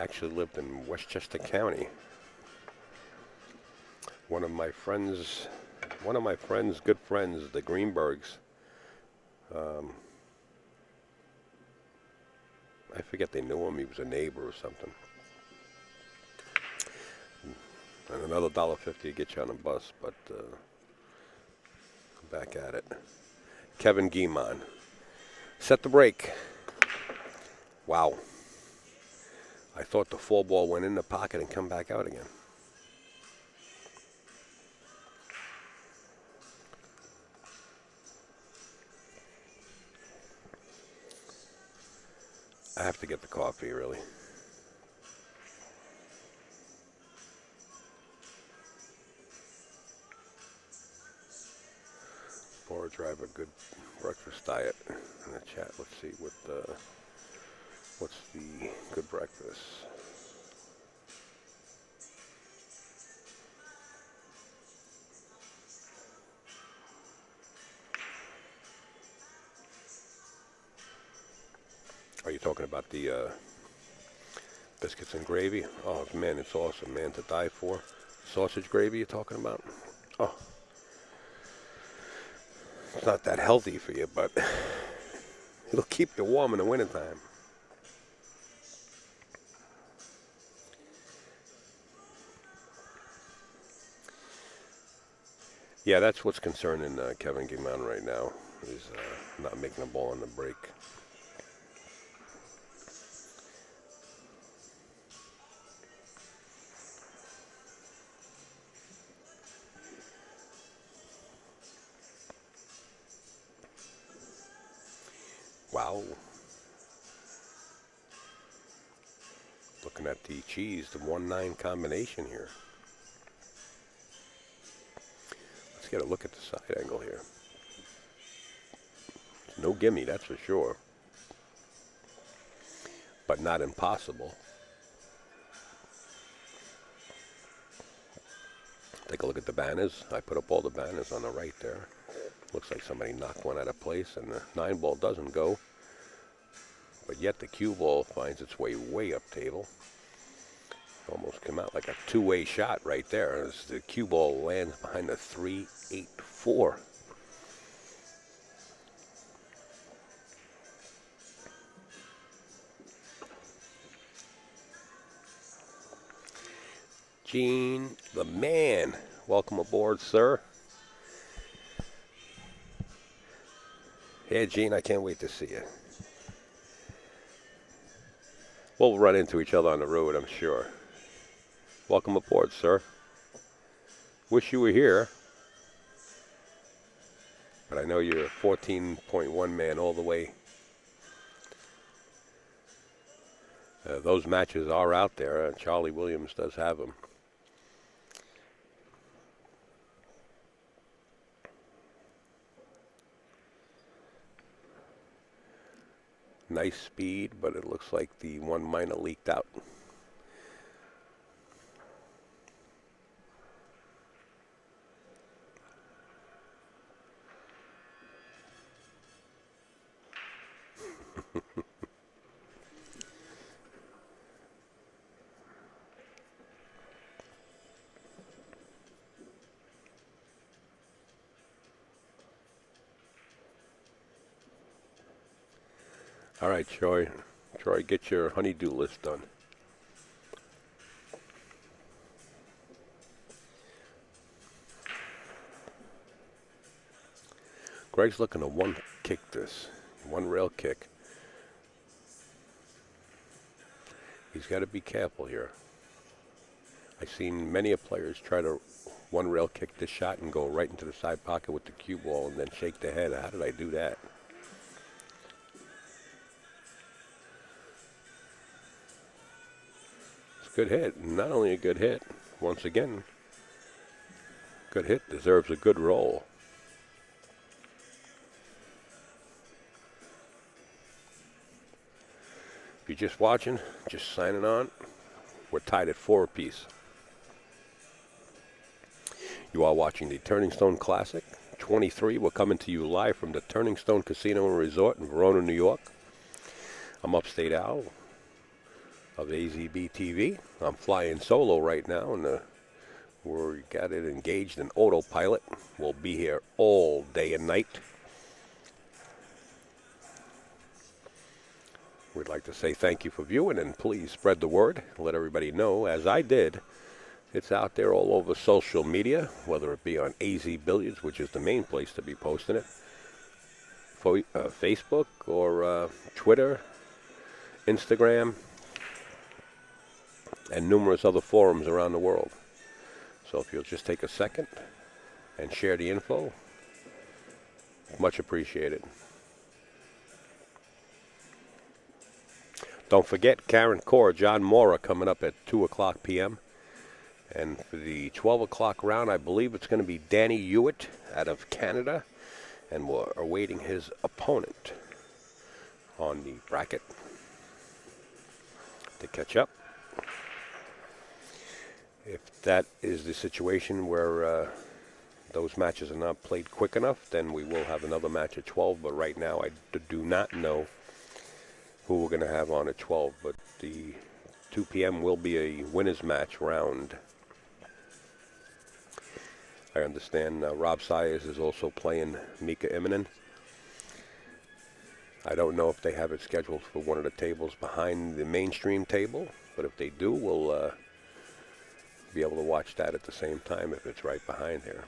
Actually lived in Westchester County. One of my friends, good friends, the Greenbergs, I forget they knew him. He was a neighbor or something. And another $1.50 to get you on a bus, but back at it. Kevin Guimond. Set the break. Wow. I thought the 4-ball went in the pocket and come back out again. I have to get the coffee, really. Or drive a good breakfast diet in the chat. Let's see what's the good breakfast. Are you talking about the biscuits and gravy? Oh man, it's awesome, man, to die for. Sausage gravy you're talking about? Oh. It's not that healthy for you, but it'll keep you warm in the wintertime. Yeah, that's what's concerning Kevin Guimond right now, is not making a ball on the break. Wow. Looking at the cheese, the 1-9 combination here. Let's get a look at the side angle here. No gimme, that's for sure. But not impossible. Take a look at the banners. I put up all the banners on the right there. Looks like somebody knocked one out of place, and the 9 ball doesn't go. But yet the cue ball finds its way up table. Almost came out like a two-way shot right there as the cue ball lands behind the 3-8-4. Gene, the man. Welcome aboard, sir. Yeah, Gene, I can't wait to see you. We'll run into each other on the road, I'm sure. Welcome aboard, sir. Wish you were here. But I know you're a 14.1 man all the way. Those matches are out there. Charlie Williams does have them. Nice speed, but it looks like the 1 minor leaked out. All right, Troy. Troy, get your honeydew list done. Greg's looking to one kick this. One rail kick. He's got to be careful here. I've seen many of players try to one rail kick this shot and go right into the side pocket with the cue ball and then shake their head. How did I do that? Good hit. Not only a good hit, once again, good hit deserves a good roll. If you're just watching, just signing on, we're tied at 4 apiece. You are watching the Turning Stone Classic XXIII. We're coming to you live from the Turning Stone Casino and Resort in Verona, New York. I'm Upstate Al of AZB TV. I'm flying solo right now, and we got it engaged in autopilot. We'll be here all day and night. We'd like to say thank you for viewing, and please spread the word. Let everybody know, as I did. It's out there all over social media, whether it be on AZ Billiards, which is the main place to be posting it, Facebook or Twitter, Instagram, and numerous other forums around the world. So if you'll just take a second and share the info, much appreciated. Don't forget Karen Core, John Mora coming up at 2 o'clock p.m. And for the 12 o'clock round, I believe it's going to be Danny Hewitt out of Canada. And we're awaiting his opponent on the bracket to catch up. If that is the situation where those matches are not played quick enough, then we will have another match at 12. But right now, I do not know who we're going to have on at 12. But the 2 p.m. will be a winner's match round. I understand Rob Sayers is also playing Mika Immonen. I don't know if they have it scheduled for one of the tables behind the mainstream table, but if they do, we'll be able to watch that at the same time if it's right behind here.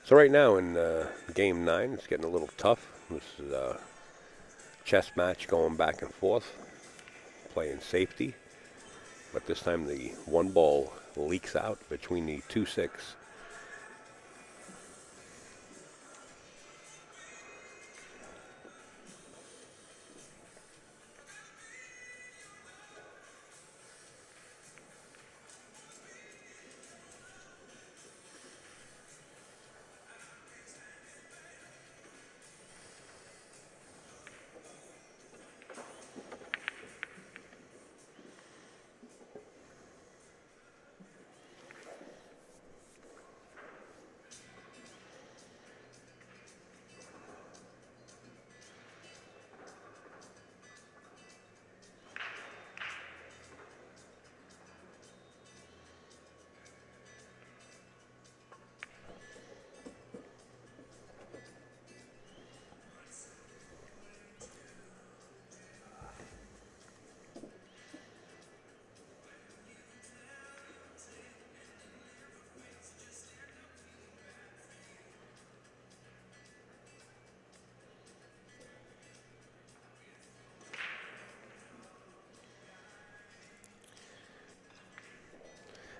So right now in game 9, it's getting a little tough. This is a chess match going back and forth, playing safety. But this time the one ball leaks out between the 2-6.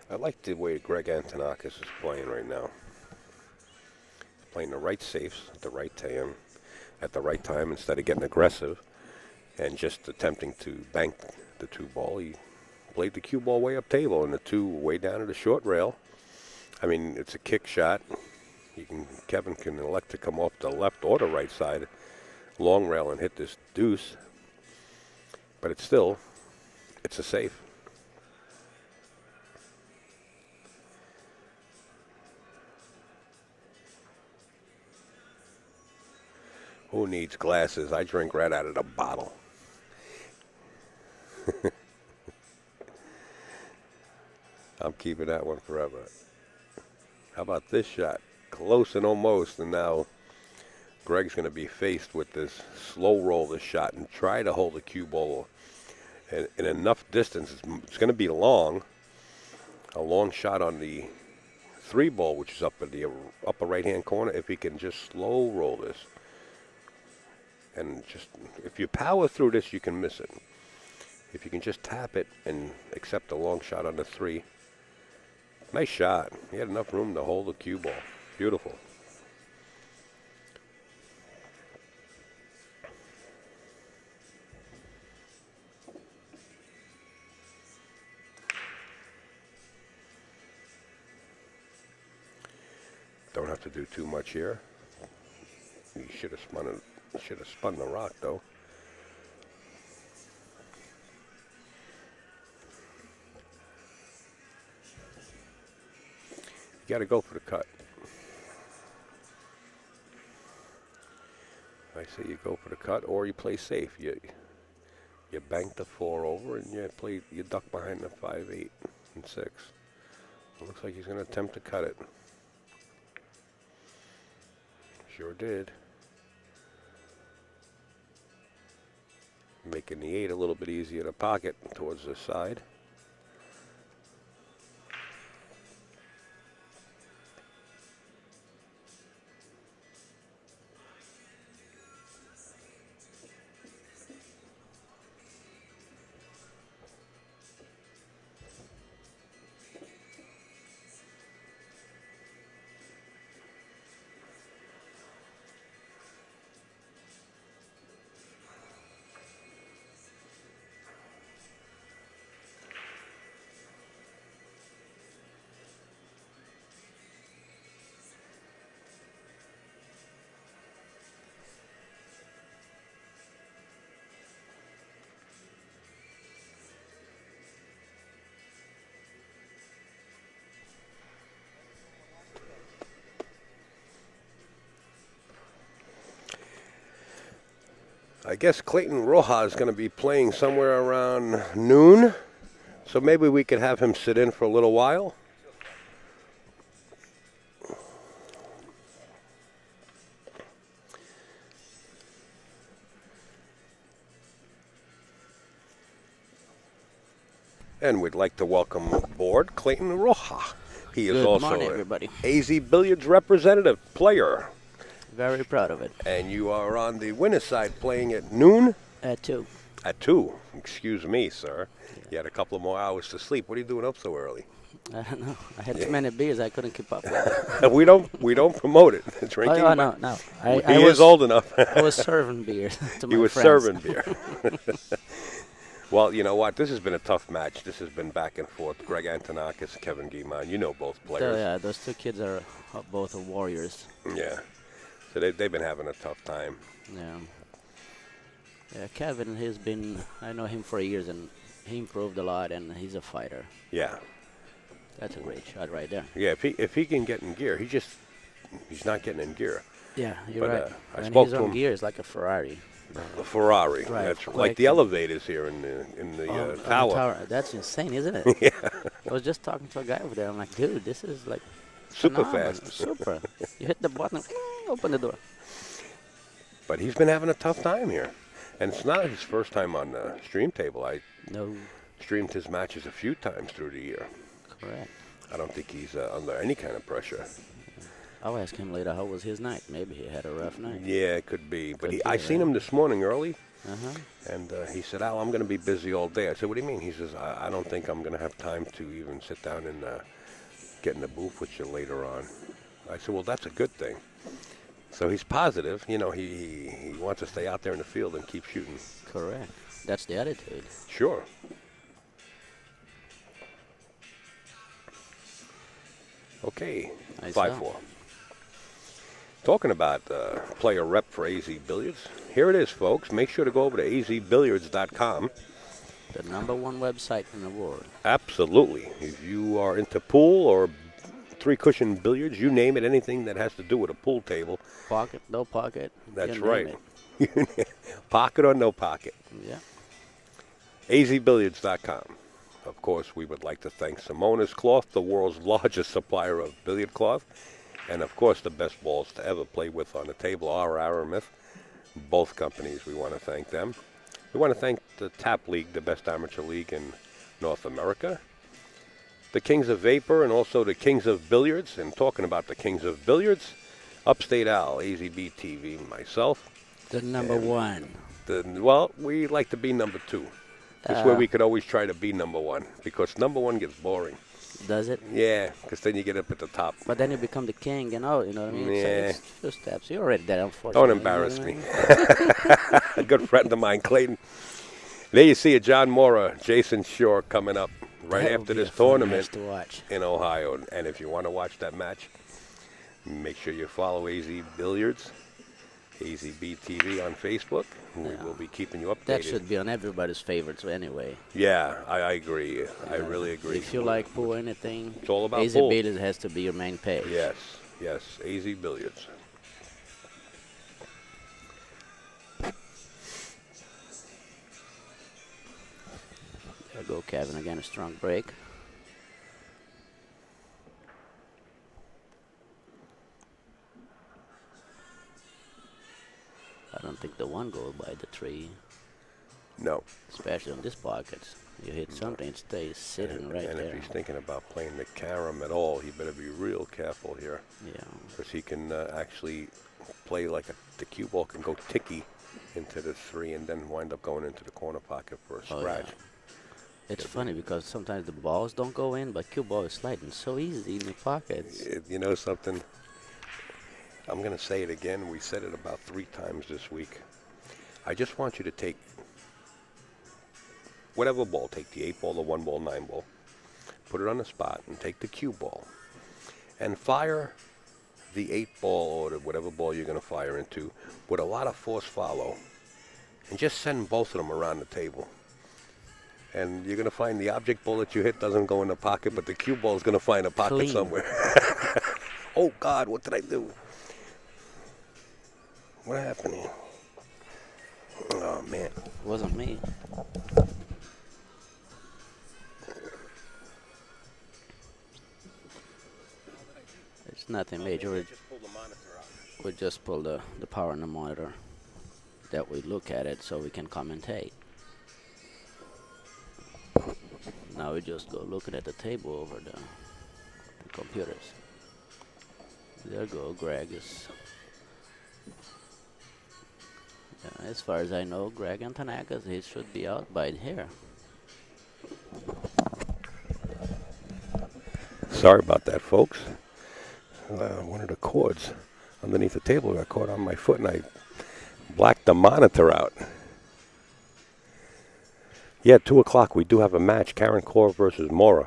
I like the way Greg Antonakos is playing right now. He's playing the right safes at the right time instead of getting aggressive and just attempting to bank the 2 ball. He played the cue ball way up table and the 2 way down to the short rail. I mean, it's a kick shot. Kevin can elect to come off the left or the right side long rail and hit this deuce, but it's a safe. Who needs glasses? I drink right out of the bottle. I'm keeping that one forever. How about this shot? Close and almost, and now Greg's going to be faced with this slow roll the shot and try to hold the cue ball in enough distance. It's going to be long. A long shot on the 3 ball, which is up in the upper right-hand corner. If he can just slow roll this. And just, if you power through this, you can miss it. If you can just tap it and accept a long shot on the 3. Nice shot. He had enough room to hold the cue ball. Beautiful. Don't have to do too much here. He should have spun the rock though. You got to go for the cut. I say you go for the cut, or you play safe. You bank the 4 over, and you duck behind the 5, 8, and 6. It looks like he's going to attempt to cut it. Sure did. Making the 8 a little bit easier to pocket towards the side. I guess Clayton Rojas is going to be playing somewhere around noon, so maybe we could have him sit in for a little while. And we'd like to welcome aboard Clayton Rojas. He is Good also morning, a everybody. AZ Billiards representative player. Very proud of it. And you are on the winner's side playing at noon? At 2. At 2. Excuse me, sir. You had a couple of more hours to sleep. What are you doing up so early? I don't know. I had too many beers. I couldn't keep up with it. we don't promote it. Drinking. Oh, no. He is old enough. I was serving beer to my You were friends. serving beer. Well, you know what? This has been a tough match. This has been back and forth. Greg Antonakos, Kevin Guimond. You know both players. Yeah, those two kids are both warriors. Yeah. So they've been having a tough time. Yeah. Yeah, Kevin, I know him for years, and he improved a lot, and he's a fighter. Yeah. That's a great shot right there. Yeah, if he can get in gear, he's not getting in gear. Yeah, you're right. I When spoke he's to on him. gear, it's like a Ferrari. A Ferrari. Right, That's quick like the and- elevators here in the On tower. That's insane, isn't it? Yeah. I was just talking to a guy over there. I'm like, dude, this is like Super phenomenal. fast. Super. You hit the button, open the door. But he's been having a tough time here. And it's not his first time on the stream table. I No, streamed his matches a few times through the year. correct. I don't think he's under any kind of pressure. I'll ask him later how was his night. Maybe he had a rough night. Yeah, it could be. But Could be, I seen right? him this morning early, Uh-huh. and he said, Al, I'm going to be busy all day. I said, what do you mean? He says, I don't think I'm going to have time to even sit down and get in the booth with you later on. I said, well, that's a good thing. So he's positive. You know, he wants to stay out there in the field and keep shooting. Correct. That's the attitude. Sure. Okay, I 5-4. saw. Talking about player rep for AZ Billiards. Here it is, folks. Make sure to go over to azbilliards.com. The #1 website in the world. Absolutely. If you are into pool or three-cushion billiards, you name it, anything that has to do with a pool table. Pocket, no pocket. That's you name right. it. Pocket or no pocket. Yeah. azbilliards.com. Of course, we would like to thank Simona's Cloth, the world's largest supplier of billiard cloth. And, of course, the best balls to ever play with on the table are Aramith. Both companies, we want to thank them. We want to thank the TAP League, the best amateur league in North America. The Kings of Vapor and also the Kings of Billiards. And talking about the Kings of Billiards, Upstate Al, AZB TV, myself. The #1. Well, we like to be #2. This way we could always try to be #1 because #1 gets boring. Does it? Yeah, because then you get up at the top. But then you become the king, you know what I mean? Yeah. So it's few steps. You're already there, unfortunately. Don't you know embarrass what I me. mean? A good friend of mine, Clayton. There you see a John Mora, Jason Shore coming up right That would after be this a fun tournament match to watch. in Ohio. And if you want to watch that match, make sure you follow AZ Billiards, AZB TV on Facebook. We will be keeping you updated. That should be on everybody's favorites anyway. Yeah, I agree. I really agree. If you like pool anything, It's all about AZ pool. Billiards has to be your main page. Yes, AZ Billiards. There go Kevin again, a strong break. I don't think the one goes by the tree, No. especially on this pockets. You hit something, it stays sitting right and there. if he's thinking about playing the carom at all, he better be real careful here. Yeah. Because he can actually play like the cue ball can go ticky into the 3 and then wind up going into the corner pocket for a Oh, scratch. yeah. It's funny because sometimes the balls don't go in, but cue ball is sliding so easy in the pockets. You know something? I'm going to say it again. We said it about 3 times this week. I just want you to take whatever ball. Take the 8 ball, the 1 ball, 9 ball. Put it on the spot and take the cue ball. And fire the 8 ball or the whatever ball you're going to fire into with a lot of force follow. And just send both of them around the table. And you're going to find the object ball that you hit doesn't go in the pocket, but the cue ball is going to find a pocket Clean. somewhere. Oh, God, what did I do? What happened here? Oh, man. Wasn't me. It's nothing major. We just pull the power on the monitor that we look at it so we can commentate. Now we just go looking at the table over the computers. There go Greg is. As far as I know, Greg Antonakos, he should be out by here. Sorry about that, folks. One of the cords underneath the table got caught on my foot, and I blacked the monitor out. Yeah, 2 o'clock. We do have a match. Karen Core versus Mora.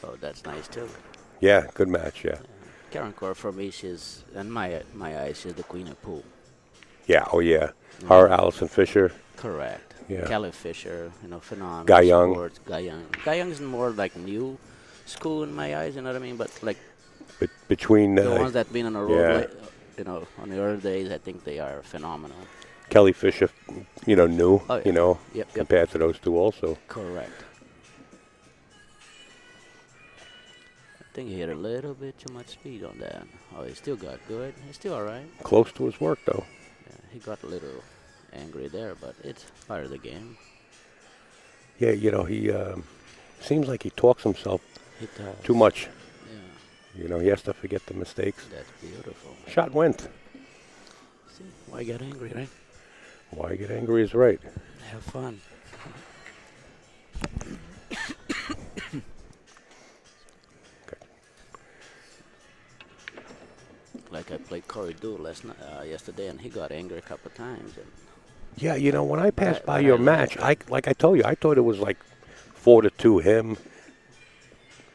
Oh, that's nice too. Yeah, good match. Yeah. Karen Core for me, she's in my eyes, she's the queen of pool. Yeah. Oh yeah. Her, Allison Fisher. Correct. Yeah. Kelly Fisher, phenomenal. Guy Young. Sports. Guy Young. Guy Young is more like new school in my eyes. You know what I mean? But like Between the ones that been on the road, yeah. On the early days, I think they are phenomenal. Kelly Fisher, new, Oh, yeah. Yep. compared to those two also. Correct. I think he hit a little bit too much speed on that. Oh, he still got good. He's still all right. Close to his work, though. Yeah, he got a little angry there, but it's part of the game. Yeah, he seems like he talks himself He does. too much. Yeah, He has to forget the mistakes. that's beautiful. Shot went. See, why get angry, right? Why get angry is right. Have fun. Like I played Corey Dool yesterday, and he got angry a couple of times. And Yeah, when I passed by but your I match, like like I told you, I thought it was like 4-2 him.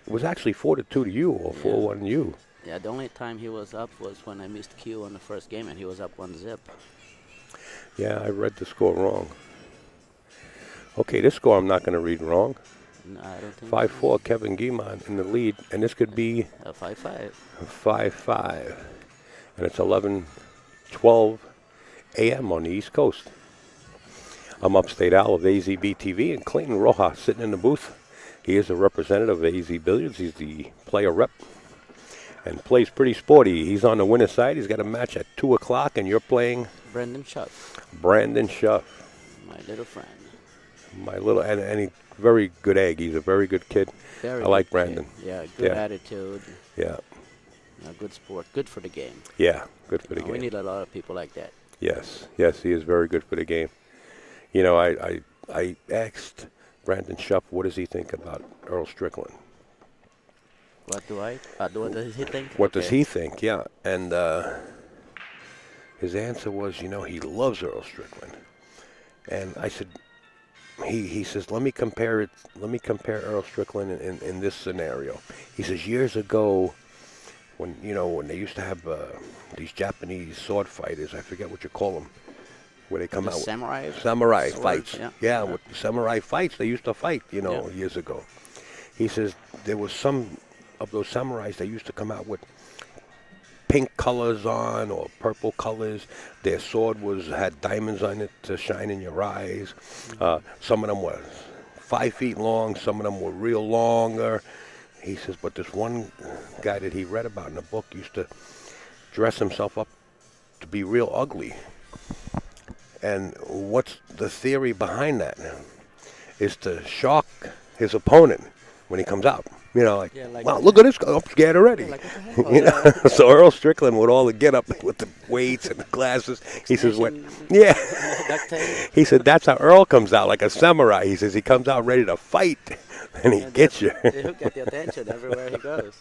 It was actually 4-2 to you or 4-1 you. yeah, the only time he was up was when I missed Q on the first game, and he was up 1-0. Yeah, I read the score wrong. Okay, this score I'm not going to read wrong. No, I don't think 5-4, Kevin Guimond in the lead, and this could be 5-5. 5-5. And it's 11:12 a.m. on the East Coast. I'm Upstate Al of AZB TV, and Clayton Rojas sitting in the booth. He is a representative of AZ Billiards. He's the player rep and plays pretty sporty. He's on the winner's side. He's got a match at 2 o'clock, and you're playing Brendan Schuff, Brandon Schuff. my little friend. And he very good egg. He's a very good kid. Very I like good Brandon. kid. Yeah, good Yeah. attitude. Yeah. Good sport. Good for the game. Yeah, good for the We game. need a lot of people like that. Yes, he is very good for the game. I asked Brandon Schuff, what does he think about Earl Strickland? What does he think? What does he think? Yeah, and his answer was, he loves Earl Strickland. And I said, he says, let me compare Earl Strickland in this scenario. He says, years ago, when they used to have these Japanese sword fighters, I forget what you call them, where they come The out samurai samurai swords, fights. yeah. With samurai fights, they used to fight, years ago. He says there was some of those samurais that used to come out with pink colors on or purple colors. Their sword had diamonds on it to shine in your eyes. Some of them were 5 feet long. Some of them were real longer. He says, but this one guy that he read about in the book used to dress himself up to be real ugly. And what's the theory behind that? Is to shock his opponent when he comes out. Wow, look at this guy, I'm scared already. Yeah, like, what the hell? So Earl Strickland with all the get up with the weights and the glasses, he says, Duct tape. he said, that's how Earl comes out, like a samurai. He says he comes out ready to fight, and he gets you. He'll get the attention everywhere he goes.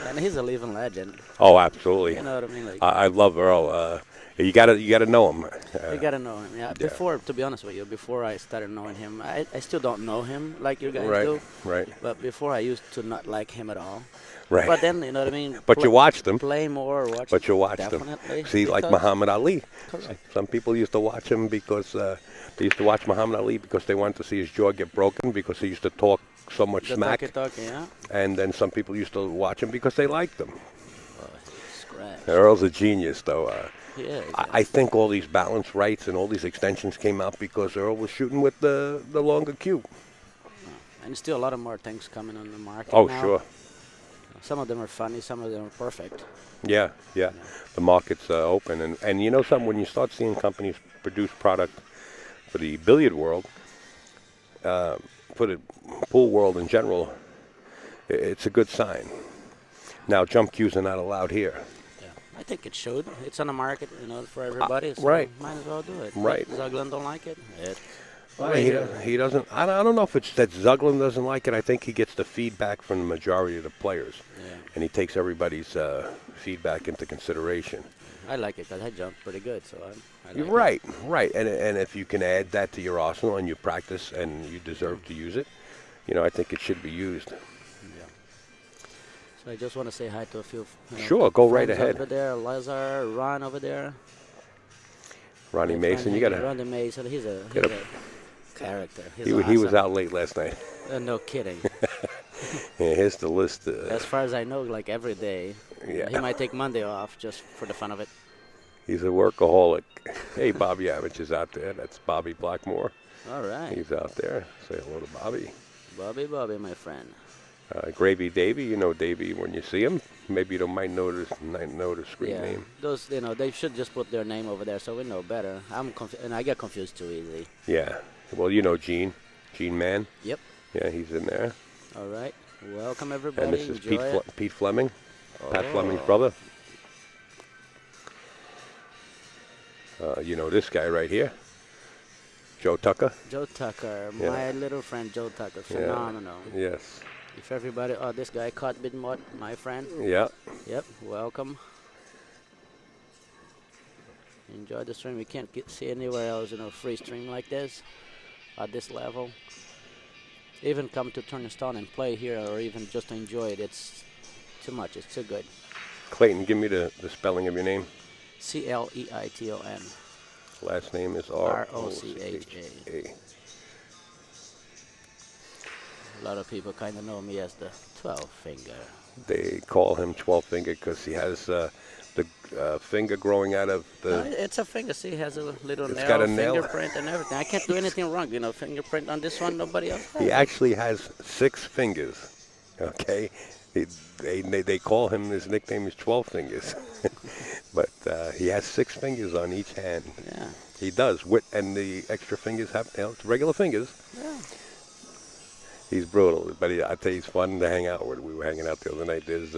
And he's a living legend. Oh, absolutely. You know what I mean? Like, I love Earl. You gotta know him. you gotta know him. Yeah. Before, to be honest with you, before I started knowing him, I still don't know him like you guys do. Right. But before I used to not like him at all. Right. But then, you know what I mean? But you watched him. Play more, watch. But you watched him. Definitely. See, like because- Muhammad Ali. Correct. Some people used to watch him because they used to watch Muhammad Ali because they wanted to see his jaw get broken because he used to talk so much The smack. talkie, yeah. And then some people used to watch him because they liked him. Oh, he's scratched. Earl's a genius, though. Yeah. I think all these balance rights and all these extensions came out because Earl was shooting with the longer cue. And still a lot of more things coming on the market. Oh, now. sure. Some of them are funny, some of them are perfect. Yeah. The market's open. And you know something, when you start seeing companies produce product for the billiard world, for the pool world in general, it's a good sign. Now, jump cues are not allowed here. Yeah, I think it should. It's on the market, for everybody. So right. Might as well do it. Right. Zuglin don't like it. Well, he doesn't. I don't know if it's that Zuglin doesn't like it. I think he gets the feedback from the majority of the players, and he takes everybody's feedback into consideration. I like it because I jump pretty good, so I You're like right. And if you can add that to your arsenal and you practice and you deserve to use it, I think it should be used. Yeah. So I just want to say hi to a few. Sure, go right friends ahead. Over there, Lazar, Ron over there. Ronnie Mason, you got to. Ronnie Mason, he's a character. He was out late last night. No kidding. Yeah, here's the list. As far as I know, like every day. Yeah. He might take Monday off just for the fun of it. He's a workaholic. Hey, Bobby Avich is out there. That's Bobby Blackmore. All right. He's out there. Say hello to Bobby. Bobby, my friend. Gravy Davy, Davy when you see him. Maybe you might know the screen name. Those, they should just put their name over there so we know better. And I get confused too easily. Yeah. Well, Gene Mann. Yep. Yeah, he's in there. All right. Welcome, everybody. And this is Enjoy Pete Fleming, Pat Fleming's brother. This guy right here, Joe Tucker. Joe Tucker, Yeah. my little friend Joe Tucker, phenomenal. Yeah. Yes. If everybody, this guy caught Bidmot, my friend. Yeah. Yep, welcome. Enjoy the stream. We can't see anywhere else, free stream like this, at this level. Even come to Turning Stone and play here, or even just to enjoy it. It's too much. It's too good. Clayton, give me the spelling of your name. Cleiton. Last name is Rocha. A lot of people kind of know me as the 12 finger. They call him 12 finger because he has the finger growing out of the. No, it's a finger. See, it has a little It's nail, got a nail. fingerprint, and everything. I can't do anything wrong. Fingerprint on this one, nobody else has. He actually has 6 fingers. Okay, they call him. His nickname is 12 fingers, but he has 6 fingers on each hand. Yeah. He does. And the extra fingers have it's regular fingers. Yeah. He's brutal, but I tell you, he's fun to hang out with. We were hanging out the other night. There's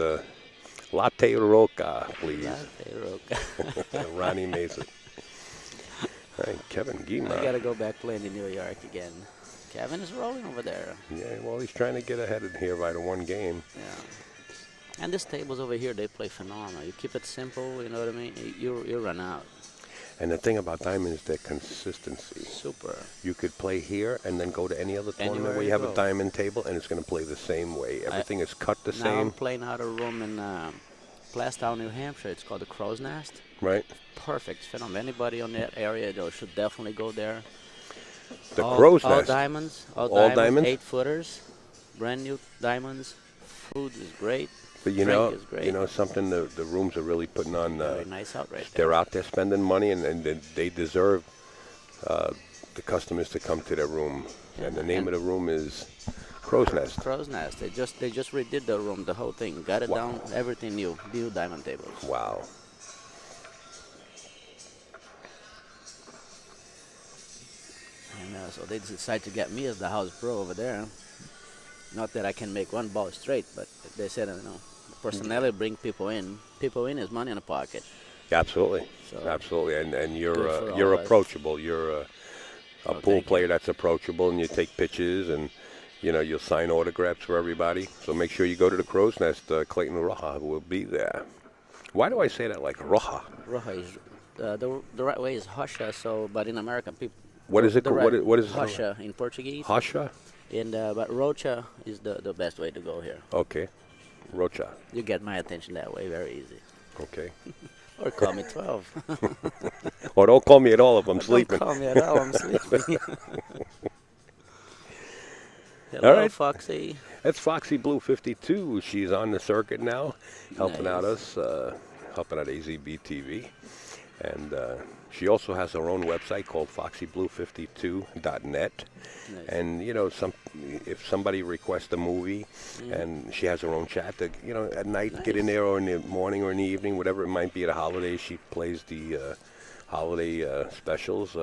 Latte Roca, please. Latte Roca. Ronnie Mason. Hey, Kevin Guimond. I got to go back playing in New York again. Kevin is rolling over there. Yeah, well, he's trying to get ahead in here by the 1 game. Yeah. And these tables over here, they play phenomenal. You keep it simple, you know what I mean? You run out. And the thing about diamond is their consistency. Super. You could play here and then go to any other tournament Anywhere where you you have go. a diamond table, and it's going to play the same way. Everything is cut the Now I'm same. playing out a room in Plastown, New Hampshire. It's called the Crow's Nest. Right? Perfect. Phenomenal. Anybody on that area, they should definitely go there. The Crow's all Nest. diamonds. All diamonds? 8-footers. Brand new diamonds. Food is great. But Drink is great. something, the rooms are really putting on. Very nice out right there. They're out there spending money, and they deserve the customers to come to their room. And the name of the room is Crow's Nest. Crow's Nest. They just redid the room, the whole thing. Got it Wow. down, everything new. New diamond tables. Wow. And so they decided to get me as the house pro over there. Not that I can make one ball straight, but they said, personality bring people in. People in is money in the pocket. Absolutely. So, Absolutely. And good for you're all of us. approachable. You're a pool thank player that's approachable, and you take pictures, and you'll sign autographs for everybody. So make sure you go to the Crow's Nest. Clayton Roja will be there. Why do I say that like Roja? Roja is the right way is Hosha. So, but in American people, What is it? What is Hosha in Portuguese? Hasha? And but Rocha is the best way to go here. Okay. Rocha. You get my attention that way, very easy. Okay. Or call me 12. Or don't call me at all if I'm sleeping. Don't call me at all, I'm sleeping. Hello, All right. Foxy. That's Foxy Blue 52. She's on the circuit now, helping out us, helping out AZB TV. And she also has her own website called foxyblue52.net. Nice. And, if somebody requests a movie and she has her own chat, at night, get in there, or in the morning or in the evening, whatever it might be at a holiday, she plays the holiday specials.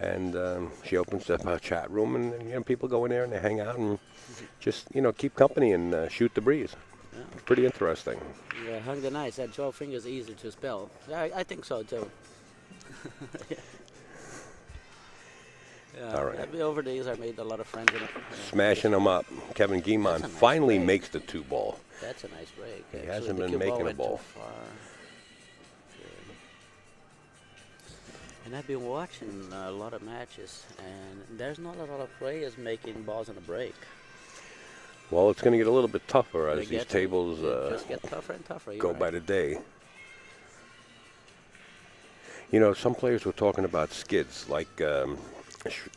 And she opens up a chat room, and people go in there and they hang out and just keep company and shoot the breeze. Yeah. Pretty interesting. Yeah, hung the nice. That 12 fingers easy to spell. Yeah, I think so too. Yeah, All right. over the years, I made a lot of friends in it. Smashing them up. Kevin Guimond nice finally break. makes the 2-ball. That's a nice break. He Actually, hasn't the been cue making a went ball. too far. Okay. And I've been watching a lot of matches, and there's not a lot of players making balls on a break. Well, it's going to get a little bit tougher as They these get- tables they just get tougher and tougher. go by the day. Some players were talking about skids, like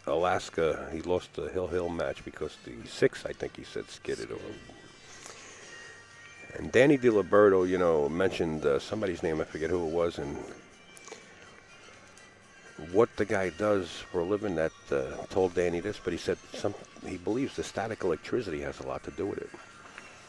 Alaska. He lost the Hill match because the 6, I think he said, skidded him. And Danny DiLiberto, mentioned somebody's name, I forget who it was, and what the guy does for a living that told Danny this, but he said he believes the static electricity has a lot to do with it.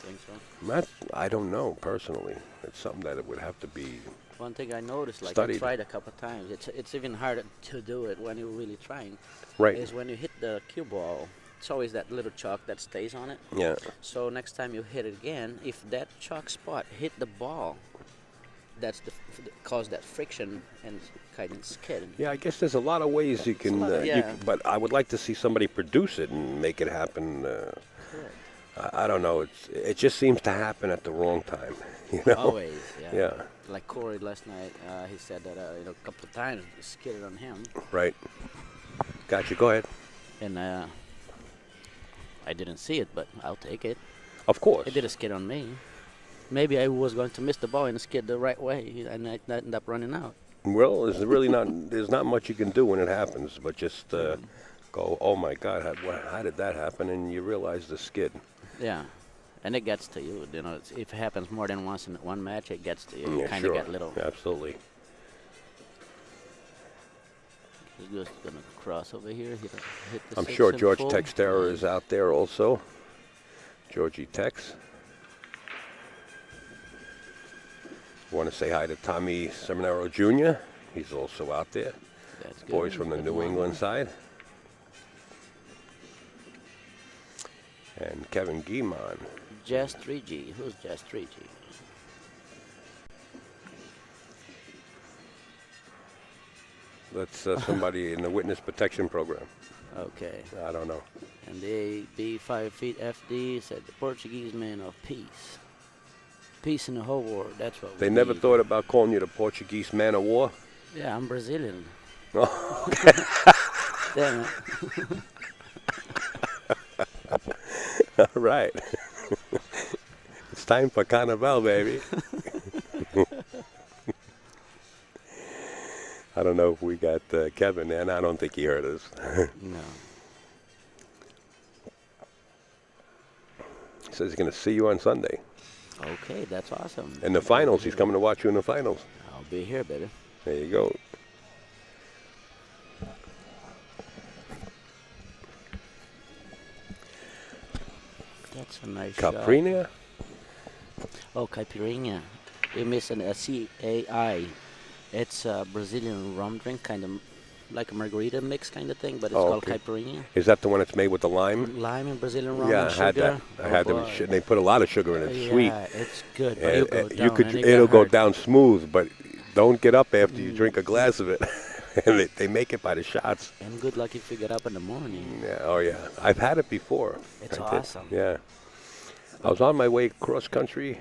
Think so? I don't know, personally. It's something that it would have to be One thing I noticed, like studied. I tried a couple of times, it's even harder to do it when you're really trying. right. Is when you hit the cue ball, it's always that little chalk that stays on it. Yeah. So next time you hit it again, if that chalk spot hit the ball, that's cause that friction and kind of skid. Yeah, I guess there's a lot of ways you can, but I would like to see somebody produce it and make it happen. Correct. I don't know. It just seems to happen at the wrong time. Always, yeah. Yeah. Like Corey last night, he said that a couple of times it skidded on him, Right. Gotcha. Go ahead. and I didn't see it, but I'll take it. Of course. It did a skid on me. Maybe I was going to miss the ball and skid the right way, and I ended up running out. Well, there's not much you can do when it happens, but just go, oh my God, how did that happen? And you realize the skid. Yeah, and it gets to you. If it happens more than once in one match, it gets to you. You Yeah, kind of sure. get little. Absolutely. He's just gonna cross over here. Hit the I'm 6 sure in George full. Textera is out there also. Georgie Tex. Want to say hi to Tommy Seminaro Jr. He's also out there. That's good. Boys from the Good New one. England side. And Kevin Guimond. Jazz 3G. Who's Jazz 3G? That's somebody in the witness protection program. Okay. I don't know. And the AB 5 feet FD said the Portuguese man of peace. Peace in the whole world. That's what They we never need. thought about calling you the Portuguese man of war? Yeah, I'm Brazilian. Oh, Damn it. all right. It's time for Carnival, baby. I don't know if we got Kevin in. I don't think he heard us. No. He says he's going to see you on Sunday. Okay, that's awesome. In the finals, he's coming to watch you in the finals. I'll be here, baby. There you go. That's a nice shot. Caprina? Oh, caipirinha. You're missing a C-A-I. It's a Brazilian rum drink, kind of like a margarita mix kind of thing, but it's called okay. caipirinha. Is that the one that's made with the lime? Lime and Brazilian rum Yeah, and I had sugar. that. I had them. boy. They put a lot of sugar in it. It's sweet. Yeah, it's good. But And, you go you down could. and it It'll get go hard. down smooth, but don't get up after you drink a glass of it. And they make it by the shots. And good luck if you get up in the morning. Yeah. Oh yeah. I've had it before. It's I did. awesome. Yeah. I was on my way cross country.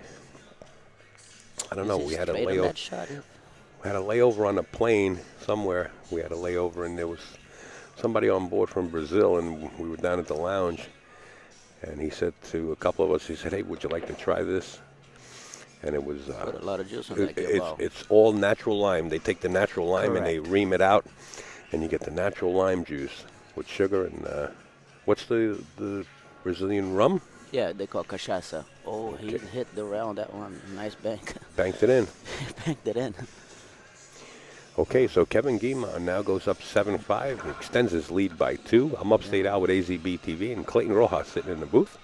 I don't know. Is it We had a straight on layover. that shot? We had a layover on a plane somewhere. We had a layover, and there was somebody on board from Brazil, and we were down at the lounge. And he said to a couple of us, he said, "Hey, would you like to try this?" And it was. Put a lot of juice on that ball. It's all natural lime. They take the natural lime and they Correct. ream it out, and you get the natural lime juice with sugar and what's the Brazilian rum? Yeah, they call cachaça. Oh, he hit the rail on that one. Nice bank. Banked it in. Banked it in. Okay, so Kevin Guimond now goes up 7-5. He extends his lead by 2. I'm Upstate Al with AZB TV, and Clayton Rojas sitting in the booth.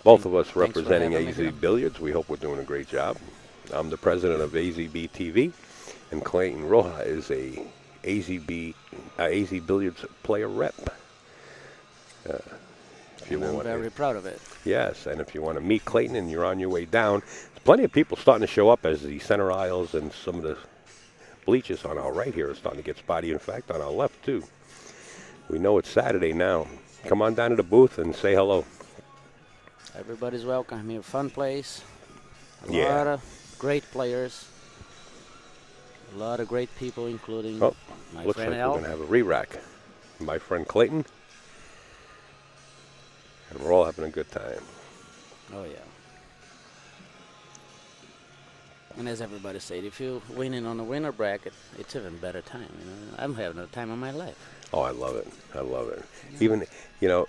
Both of us Thanks for representing having me AZ here. Billiards. We hope we're doing a great job. I'm the president of AZB TV, and Clayton Rojas is a AZ Billiards player rep. And I'm very proud of it. Yes, and if you want to meet Clayton and you're on your way down, there's plenty of people starting to show up as the center aisles and some of the bleachers on our right here are starting to get spotty. In fact, on our left, too. We know it's Saturday now. Come on down to the booth and say hello. Everybody's welcome here. Fun place. A Yeah. lot of great players. A lot of great people, including my Looks friend like Al. we're going to have a re-rack. My friend Clayton. And we're all having a good time. Oh, yeah. And as everybody said, if you're winning on the winner bracket, it's even better time. You know, I'm having the time of my life. Oh, I love it. I love it. Yeah. Even, you know,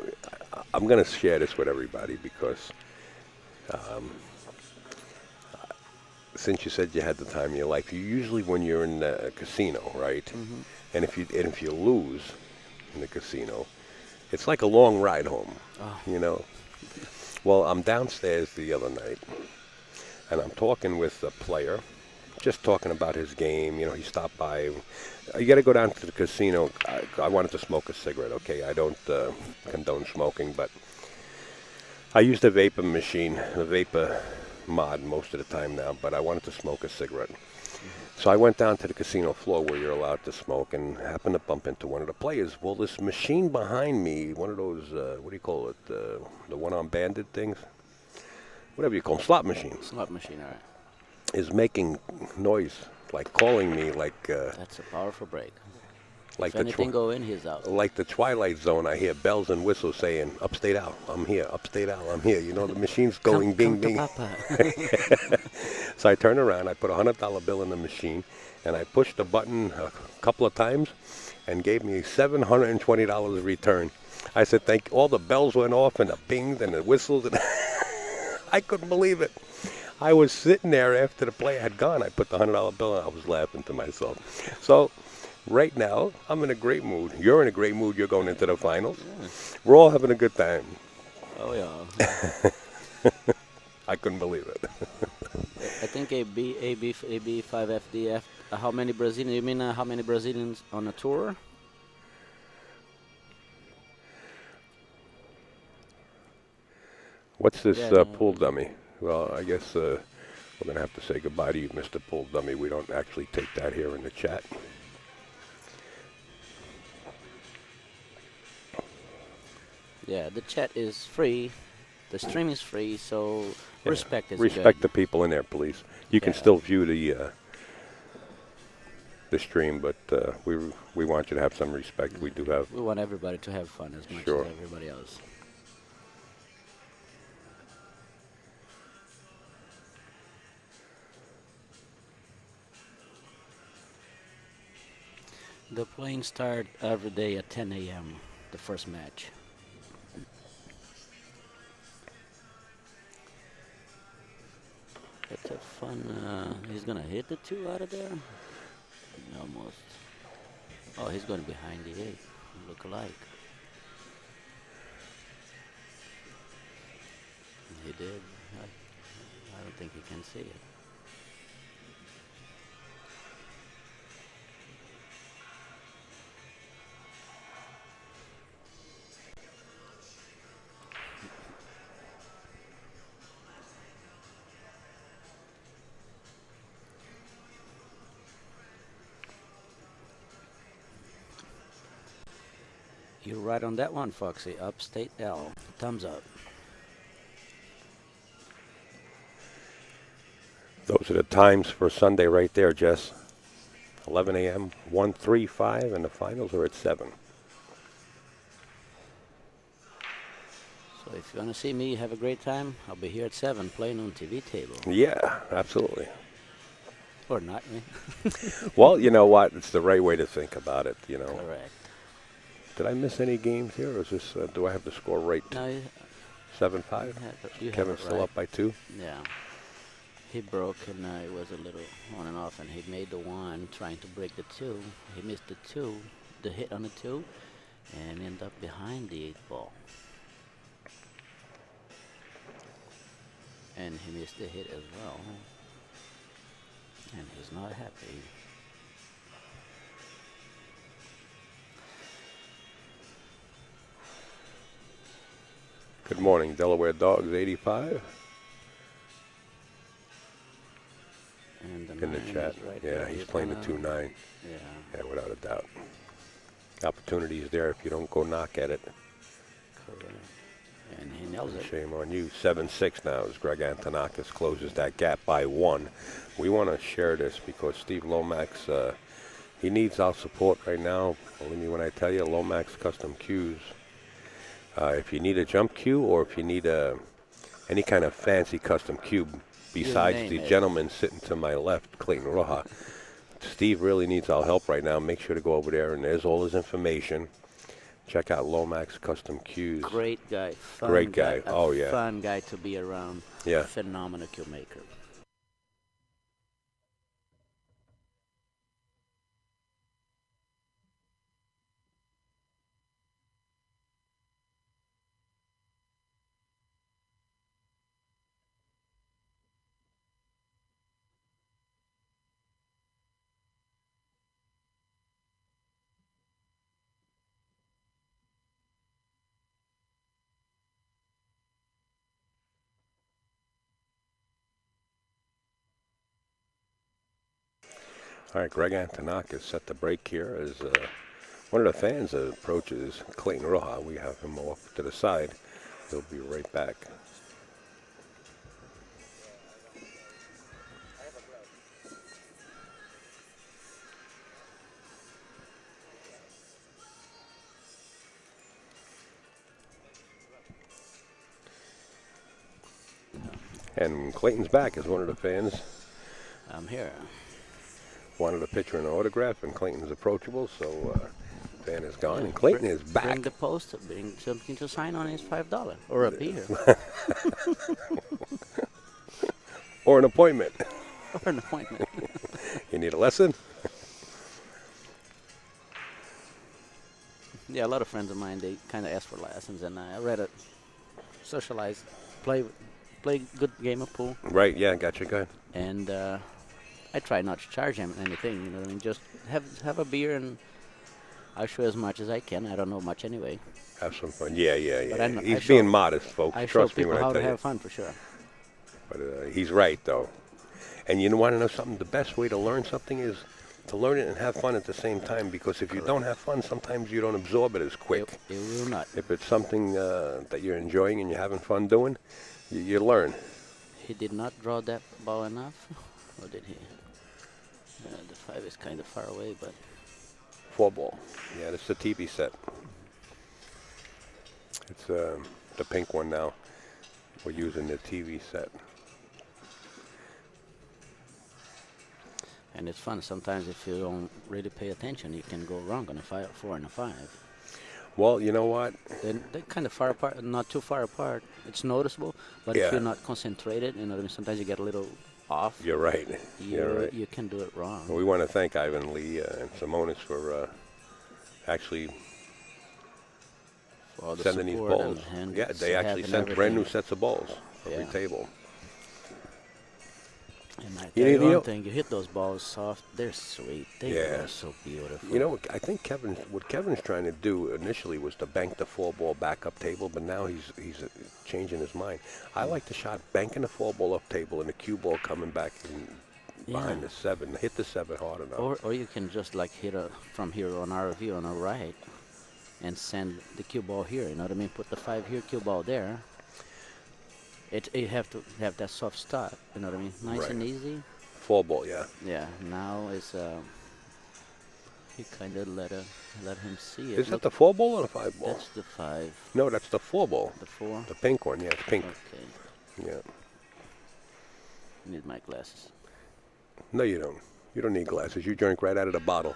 I'm going to share this with everybody because since you said you had the time of your life, you usually when you're in a casino, right? Mm-hmm. And if you lose in the casino, it's like a long ride home, you know. Well, I'm downstairs the other night, and I'm talking with a player, just talking about his game. You know, he stopped by. You got to go down to the casino. I wanted to smoke a cigarette, okay? I don't condone smoking, but I use the vapor machine, the vapor mod most of the time now, but I wanted to smoke a cigarette. So I went down to the casino floor where you're allowed to smoke and happened to bump into one of the players. Well, this machine behind me, one of those, what do you call it, the one-arm banded things? Whatever you call them, slot machines. Slot machine, all right. Is making noise, like calling me, like... That's a powerful break. Like if anything go in, he's out. Like the Twilight Zone, I hear bells and whistles saying, upstate out, I'm here, upstate out, I'm here. You know, the machine's going come bing, to bing. So I turned around, I put a $100 bill in the machine, and I pushed the button a couple of times and gave me $720 return. I said, thank you. All the bells went off and the bings and the whistles. And I couldn't believe it. I was sitting there after the player had gone. I put the $100 bill and I was laughing to myself. So right now, I'm in a great mood. You're in a great mood. You're going into the finals. Yeah. We're all having a good time. Oh, yeah. I couldn't believe it. I think AB5FDF, how many Brazilians, you mean how many Brazilians on a tour? What's this pool dummy? Well, I guess we're going to have to say goodbye to you, Mr. Pool Dummy. We don't actually take that here in the chat. Yeah, the chat is free. The stream is free, so respect is Respect good. the people in there, please. You can still view the stream, but we want you to have some respect. We do have. We want everybody to have fun as much as everybody else. The playing start every day at 10 a.m., the first match. It's a fun, he's going to hit the 2 out of there? Almost. Oh, he's going behind the 8. Look alike. He did. I don't think he can see it. You're right on that one, Foxy. Upstate L. Thumbs up. Those are the times for Sunday right there, Jess. 11 a.m., 1-3-5, and the finals are at 7. So if you want to see me have a great time, I'll be here at 7 playing on TV table. Yeah, absolutely. Or not, me. Well, you know what? It's the right way to think about it, you know. Correct. Did I miss any games here, or is this, do I have the score right? No, 7-5? Kevin's still up by 2? Yeah. He broke, and it was a little on and off, and he made the 1, trying to break the 2. He missed the 2, the hit on the 2, and ended up behind the 8 ball. And he missed the hit as well. And he's not happy. Good morning, Delaware Dogs 85 And the in the 9 chat. is right Yeah, there. he's You playing the kinda- 2-9. Yeah, Yeah, without a doubt. Opportunity is there if you don't go knock at it. correct. And he nails it. Shame on you. 7-6 now as Greg Antonakos closes that gap by 1. We want to share this because Steve Lomax, he needs our support right now. Believe me when I tell you, Lomax Custom Cues. If you need a jump cue or if you need any kind of fancy custom cue besides name the it. gentleman sitting to my left, Clayton Roja, Steve really needs our help right now. Make sure to go over there, and there's all his information. Check out Lomax Custom Cues. Great guy. Fun Great guy. Oh, yeah. Fun guy to be around. Yeah. Phenomenal cue maker. All right, Greg Antonakos set the break here as one of the fans approaches Clayton Roja. We have him off to the side. He'll be right back. And Clayton's back as one of the fans. I'm here. Wanted a picture and an autograph, and Clayton's approachable, so fan is gone, and Clayton is back. Bring the poster. Bring something to sign on his $5 or a beer Or an appointment. or an appointment. You need a lesson? Yeah, a lot of friends of mine, they kind of ask for lessons, and I rather socialize, play good game of pool, Right, yeah, gotcha, good. and I try not to charge him anything. You know what I mean? Just have a beer, and I'll show as much as I can. I don't know much anyway. Have some fun. Yeah, yeah, But yeah. I He's show- being modest, folks. I show Trust me people when I how tell to you. have fun for sure. But he's right, though. And you want to know something? The best way to learn something is to learn it and have fun at the same time, because if you don't have fun, sometimes you don't absorb it as quick. It will not. If it's something that you're enjoying and you're having fun doing, you learn. He did not draw that ball enough, or did he? The 5 is kind of far away, but 4-ball. Yeah, that's the TV set. It's the pink one now. We're using the TV set. and it's fun. Sometimes if you don't really pay attention, you can go wrong on a 4 and a 5. Well, you know what? They're kind of far apart, not too far apart. It's noticeable, but Yeah. if you're not concentrated, you know what I mean, sometimes you get a little off. You're right. You're right. You can do it wrong. Well, we want to thank Ivan Lee and Simonis for actually For all the sending these support balls. and Yeah, they actually and sent brand new everything. sets of balls for every Yeah. table. And I You tell you know- one thing, you hit those balls soft, they're sweet. They Yeah. are so beautiful. You know, I think what Kevin's trying to do initially was to bank the 4-ball back up table, but now he's changing his mind. I like the shot banking the 4-ball up table and the cue ball coming back behind Yeah. the 7. Hit the 7 hard enough. Or you can just like hit from here on RV on the right and send the cue ball here. You know what I mean? Put the 5 here, cue ball there. You have to have that soft start. You know what I mean? Nice Right. and easy. 4-ball, yeah. Yeah. Now it's you kind of let him see it. Is that Look, the 4-ball or the 5-ball? that's the 5. No, that's the 4-ball. The 4. The pink one, yeah, it's pink. Okay. Yeah. Need my glasses. No, you don't. You don't need glasses. You drink right out of the bottle.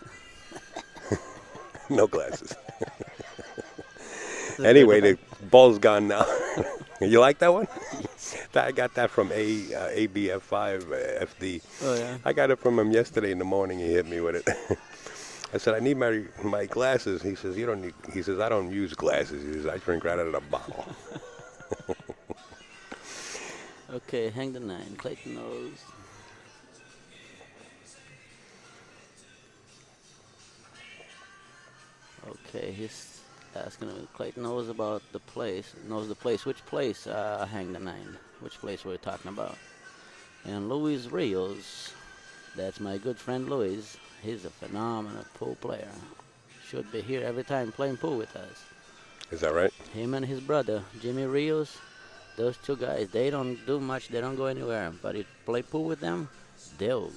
No glasses. Anyway, the ball's gone now. You like that one? I got that from ABF5 FD. Oh yeah. I got it from him yesterday in the morning. He hit me with it. I said, I need my glasses. He says, you don't need. He says, I don't use glasses. He says, I drink right out of the bottle. Okay, hang the 9. Clayton knows. Okay, Asking if Clayton knows about the place. Knows the place. Which place? Hang the nine. Which place we're talking about? And Luis Rios. That's my good friend Luis. He's a phenomenal pool player. Should be here every time playing pool with us. Is that right? Him and his brother, Jimmy Rios. Those two guys, they don't do much. They don't go anywhere. But if you play pool with them, they'll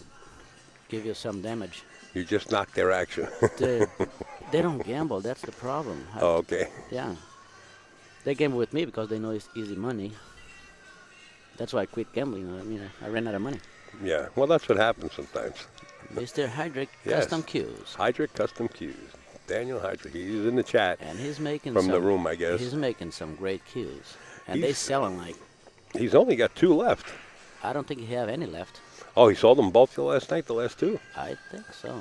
give you some damage. You just knocked their action. They don't gamble. That's the problem. Oh, okay. Yeah. They gamble with me because they know it's easy money. That's why I quit gambling. I mean, I ran out of money. Yeah. Well, that's what happens sometimes. Mr. Hydrick Yes. Custom Cues. Hydrick Custom Cues. Daniel Hydrick. He's in the chat And he's making from some, the room, I guess. He's making some great cues. And they He's- sell them like, He's only got 2 left. I don't think he have any left. Oh, he sold them both last night, the last 2? I think so.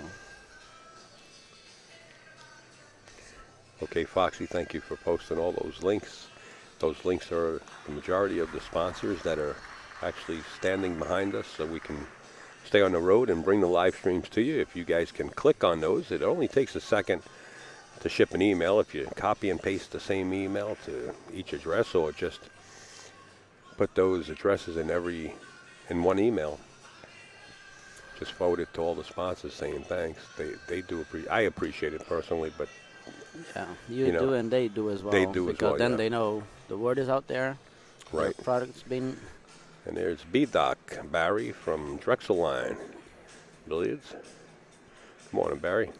Okay, Foxy, thank you for posting all those links. Those links are the majority of the sponsors that are actually standing behind us so we can stay on the road and bring the live streams to you. If you guys can click on those, it only takes a second to ship an email. If you copy and paste the same email to each address, or just put those addresses in one email, just forward it to all the sponsors saying thanks. They do I appreciate it personally, but Yeah, you You know, do and they do as well. they do as because well, then yeah. they know the word is out there. right. The product's been. And there's B-Doc Barry from Drexel Line Billiards. Good morning, Barry.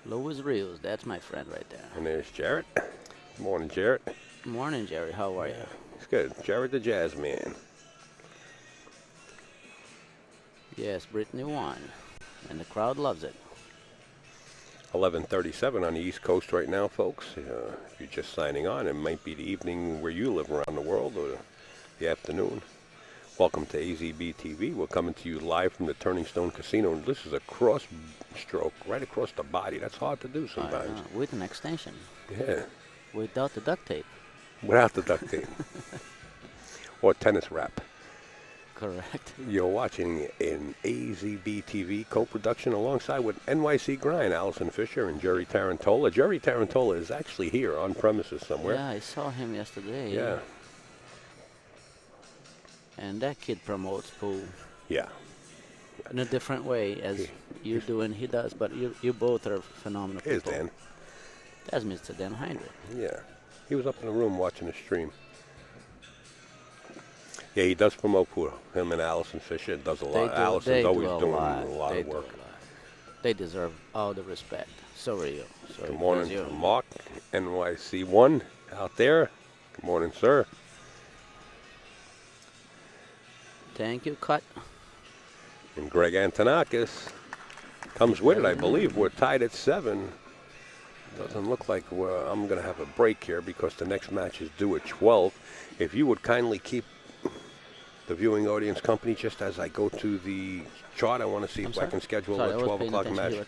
Louis Rios, that's my friend right there. And there's Jarrett. Good morning, Jarrett. Morning, Jerry. How are you? It's good. Jarrett the Jazz Man. Yes, Brittany won, and the crowd loves it. 11:37 on the East Coast right now, folks. If you're just signing on, it might be the evening where you live around the world, or the afternoon. Welcome to AZB TV. We're coming to you live from the Turning Stone Casino. This is a cross stroke right across the body. That's hard to do sometimes. With an extension, Yeah, without the duct tape. without the duct tape. Or tennis wrap. Correct. You're watching an AZB TV co-production alongside with NYC Grind, Allison Fisher and Jerry Tarantola. Jerry Tarantola is actually here on premises somewhere. Yeah, I saw him yesterday. Yeah. And that kid promotes pool Yeah. in a different way as you do and he does, but you both are phenomenal Here's people. Dan. That's Mr. Dan Heinrich. Yeah. He was up in the room watching the stream. Yeah, he does promote pool. Him and Allison Fisher does a lot. Allison's always doing a lot They of do work. a lot. They deserve all the respect. So are you. So Good morning is you. to Mark, NYC1 out there. Good morning, sir. Thank you, Cut. And Greg Antonakos comes with it, I believe. We're tied at 7. Doesn't look like I'm going to have a break here because the next match is due at 12. If you would kindly keep the viewing audience company just as I go to the chart, I want to see if I can schedule Sorry, I a was 12 paying o'clock attention match. to it.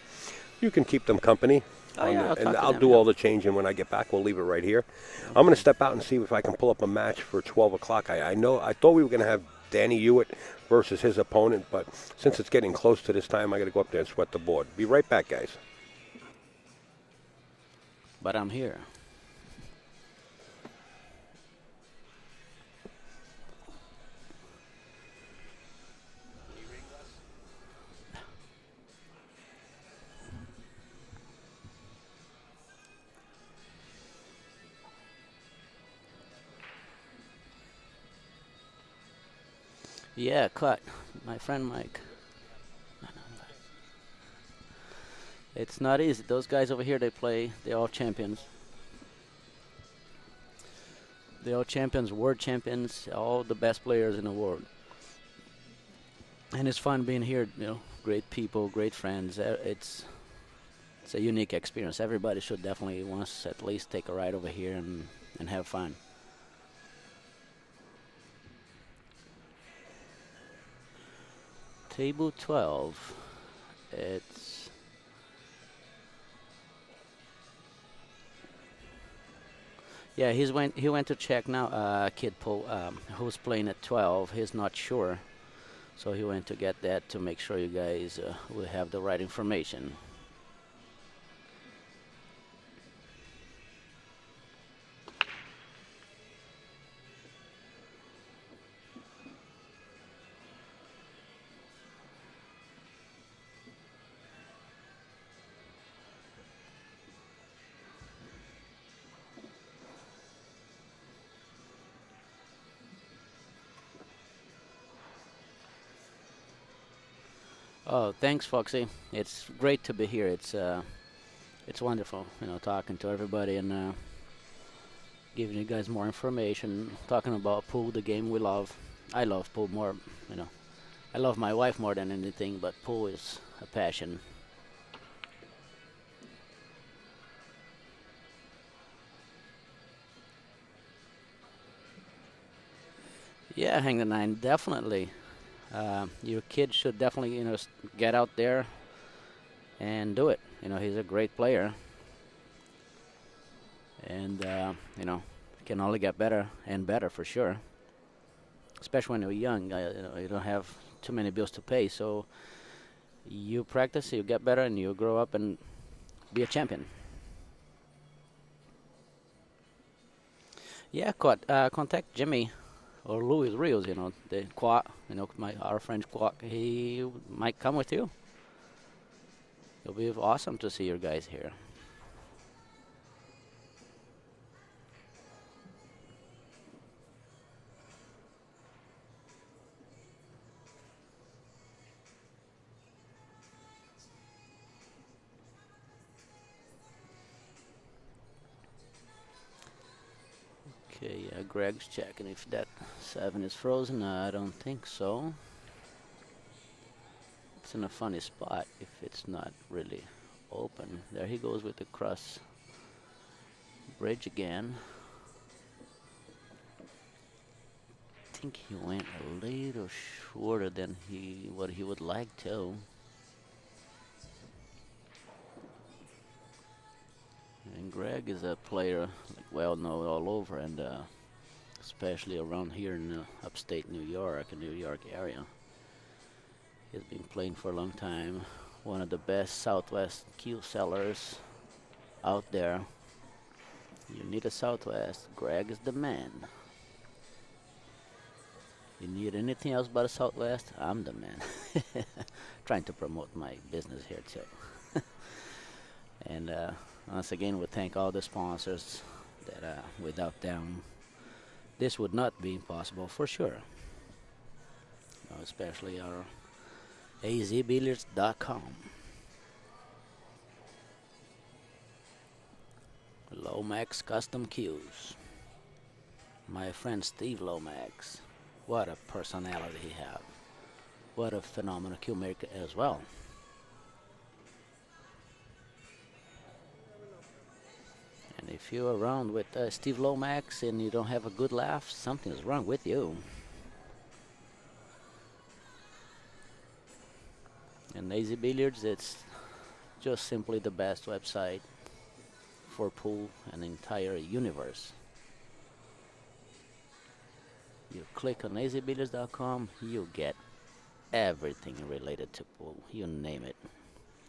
You can keep them company. Oh, yeah, I'll talk and to I'll them, do yeah. all the changing when I get back. We'll leave it right here. I'm going to step out and see if I can pull up a match for 12 o'clock. I thought we were going to have Danny Hewitt versus his opponent, but since it's getting close to this time, I got to go up there and sweat the board. Be right back, guys. But I'm here. Yeah, Cut. My friend Mike. It's not easy. Those guys over here, they're all champions. They're all champions, world champions, all the best players in the world. And it's fun being here, great people, great friends. It's a unique experience. Everybody should definitely once at least take a ride over here and have fun. Table 12. It's yeah. He went to check now. Kid Paul, who's playing at 12. He's not sure, so he went to get that to make sure you guys will have the right information. Oh, thanks, Foxy. It's great to be here. It's wonderful, talking to everybody and giving you guys more information, talking about pool, the game we love. I love pool more, you know. I love my wife more than anything, but pool is a passion. Yeah, hang the nine, definitely. Your kid should definitely, get out there and do it. He's a great player, and can only get better and better for sure. Especially when you're young, you don't have too many bills to pay, so you practice, you get better, and you grow up and be a champion. Yeah, contact Jimmy or Louis Rios, the Quack, our friend Quack. He might come with you. It'll be awesome to see your guys here. Okay, yeah, Greg's checking if that 7 is frozen. I don't think so. It's in a funny spot if it's not really open. There he goes with the cross bridge again. I think he went a little shorter than what he would like to. And Greg is a player well known all over, and especially around here in upstate New York, and New York area. He's been playing for a long time. One of the best Southwest cue sellers out there. You need a Southwest, Greg is the man. You need anything else but a Southwest, I'm the man. Trying to promote my business here too. And once again, we thank all the sponsors that without them, this would not be possible for sure. Especially our azbilliards.com. Lomax Custom Cues. My friend Steve Lomax. What a personality he have. What a phenomenal cue maker as well. And if you're around with Steve Lomax and you don't have a good laugh, something is wrong with you. And AZ Billiards, it's just simply the best website for pool and the entire universe. You click on azbilliards.com, you get everything related to pool, you name it.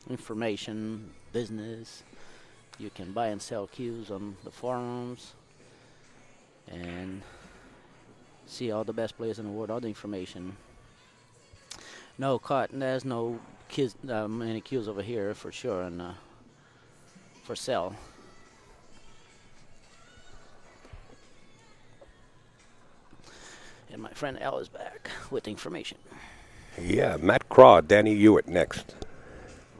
Information, business, you can buy and sell cues on the forums and see all the best players in the world, all the information. No cotton, there's no kids, many cues over here for sure, and for sale. And my friend Al is back with information. Yeah, Matt Craw, Danny Hewitt next.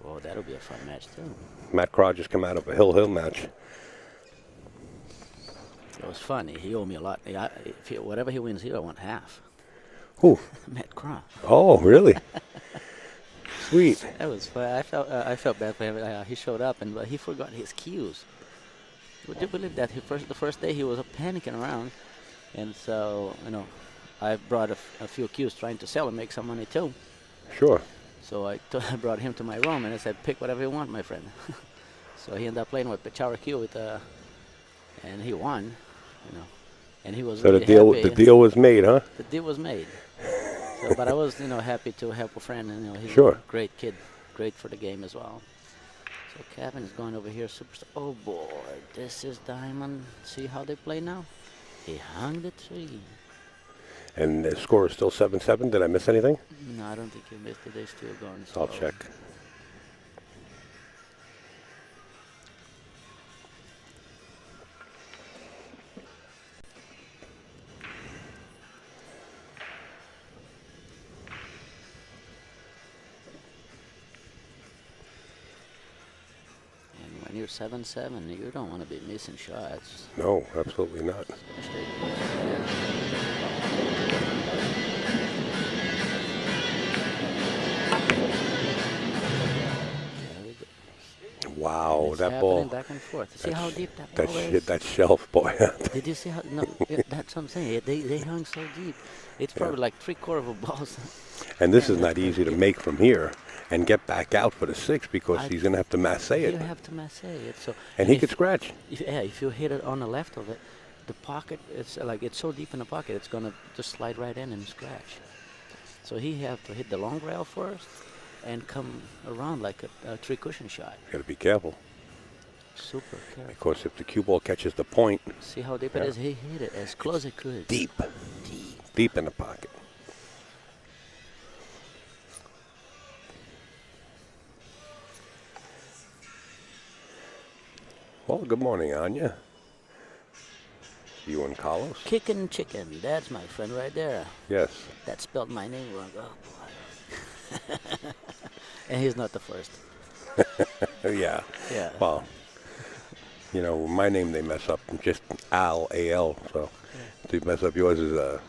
Oh, that'll be a fun match too. Matt Craw just come out of a Hill match. It was funny. He owed me a lot. Whatever he wins here, I want half. Who? Matt Craw. Oh, really? Sweet. That was fun. I felt bad for him. He showed up but he forgot his cues. Would you believe that? The first day he was panicking around, and so I brought a few cues trying to sell and make some money too. Sure. So I brought him to my room and I said, "Pick whatever you want, my friend." So he ended up playing with Pachara Q and he won. And he was really happy. The deal was made, huh? The deal was made. So, but I was happy to help a friend, and he's sure. a great kid, great for the game as well. So Kevin is going over here, superstar. Oh boy, this is Diamond. See how they play now? He hung the tree. And the score is still 7-7. Did I miss anything? No, I don't think you missed it. They're still going. I'll check. you're 7-7, you don't want to be missing shots. No, absolutely not. Wow, It's that happening ball. back and forth. See how deep that That ball is? shit, that shelf, boy. Did you see how? No, yeah, that's what I'm saying. They hung so deep. It's probably like 3/4 of a ball. And this is not easy to make from here and get back out for the 6 because he's going to have to masse it. You have to masse it. So. And he if- could scratch. Yeah, if you hit it on the left of it, the pocket, it's so deep in the pocket, it's gonna just slide right in and scratch. So he have to hit the long rail first and come around like a 3 cushion shot. Got to be careful. Super careful. Because if the cue ball catches the point, See how deep it is? He hit it as close as it could. deep, Deep. deep in the pocket. Well, good morning, Anya. You and Carlos? Kickin' chicken. That's my friend right there. Yes. That spelled my name wrong. Oh boy. And he's not the first. Yeah. Yeah. Well, you know, my name they mess up. Just Al, A-L. So to mess up yours is,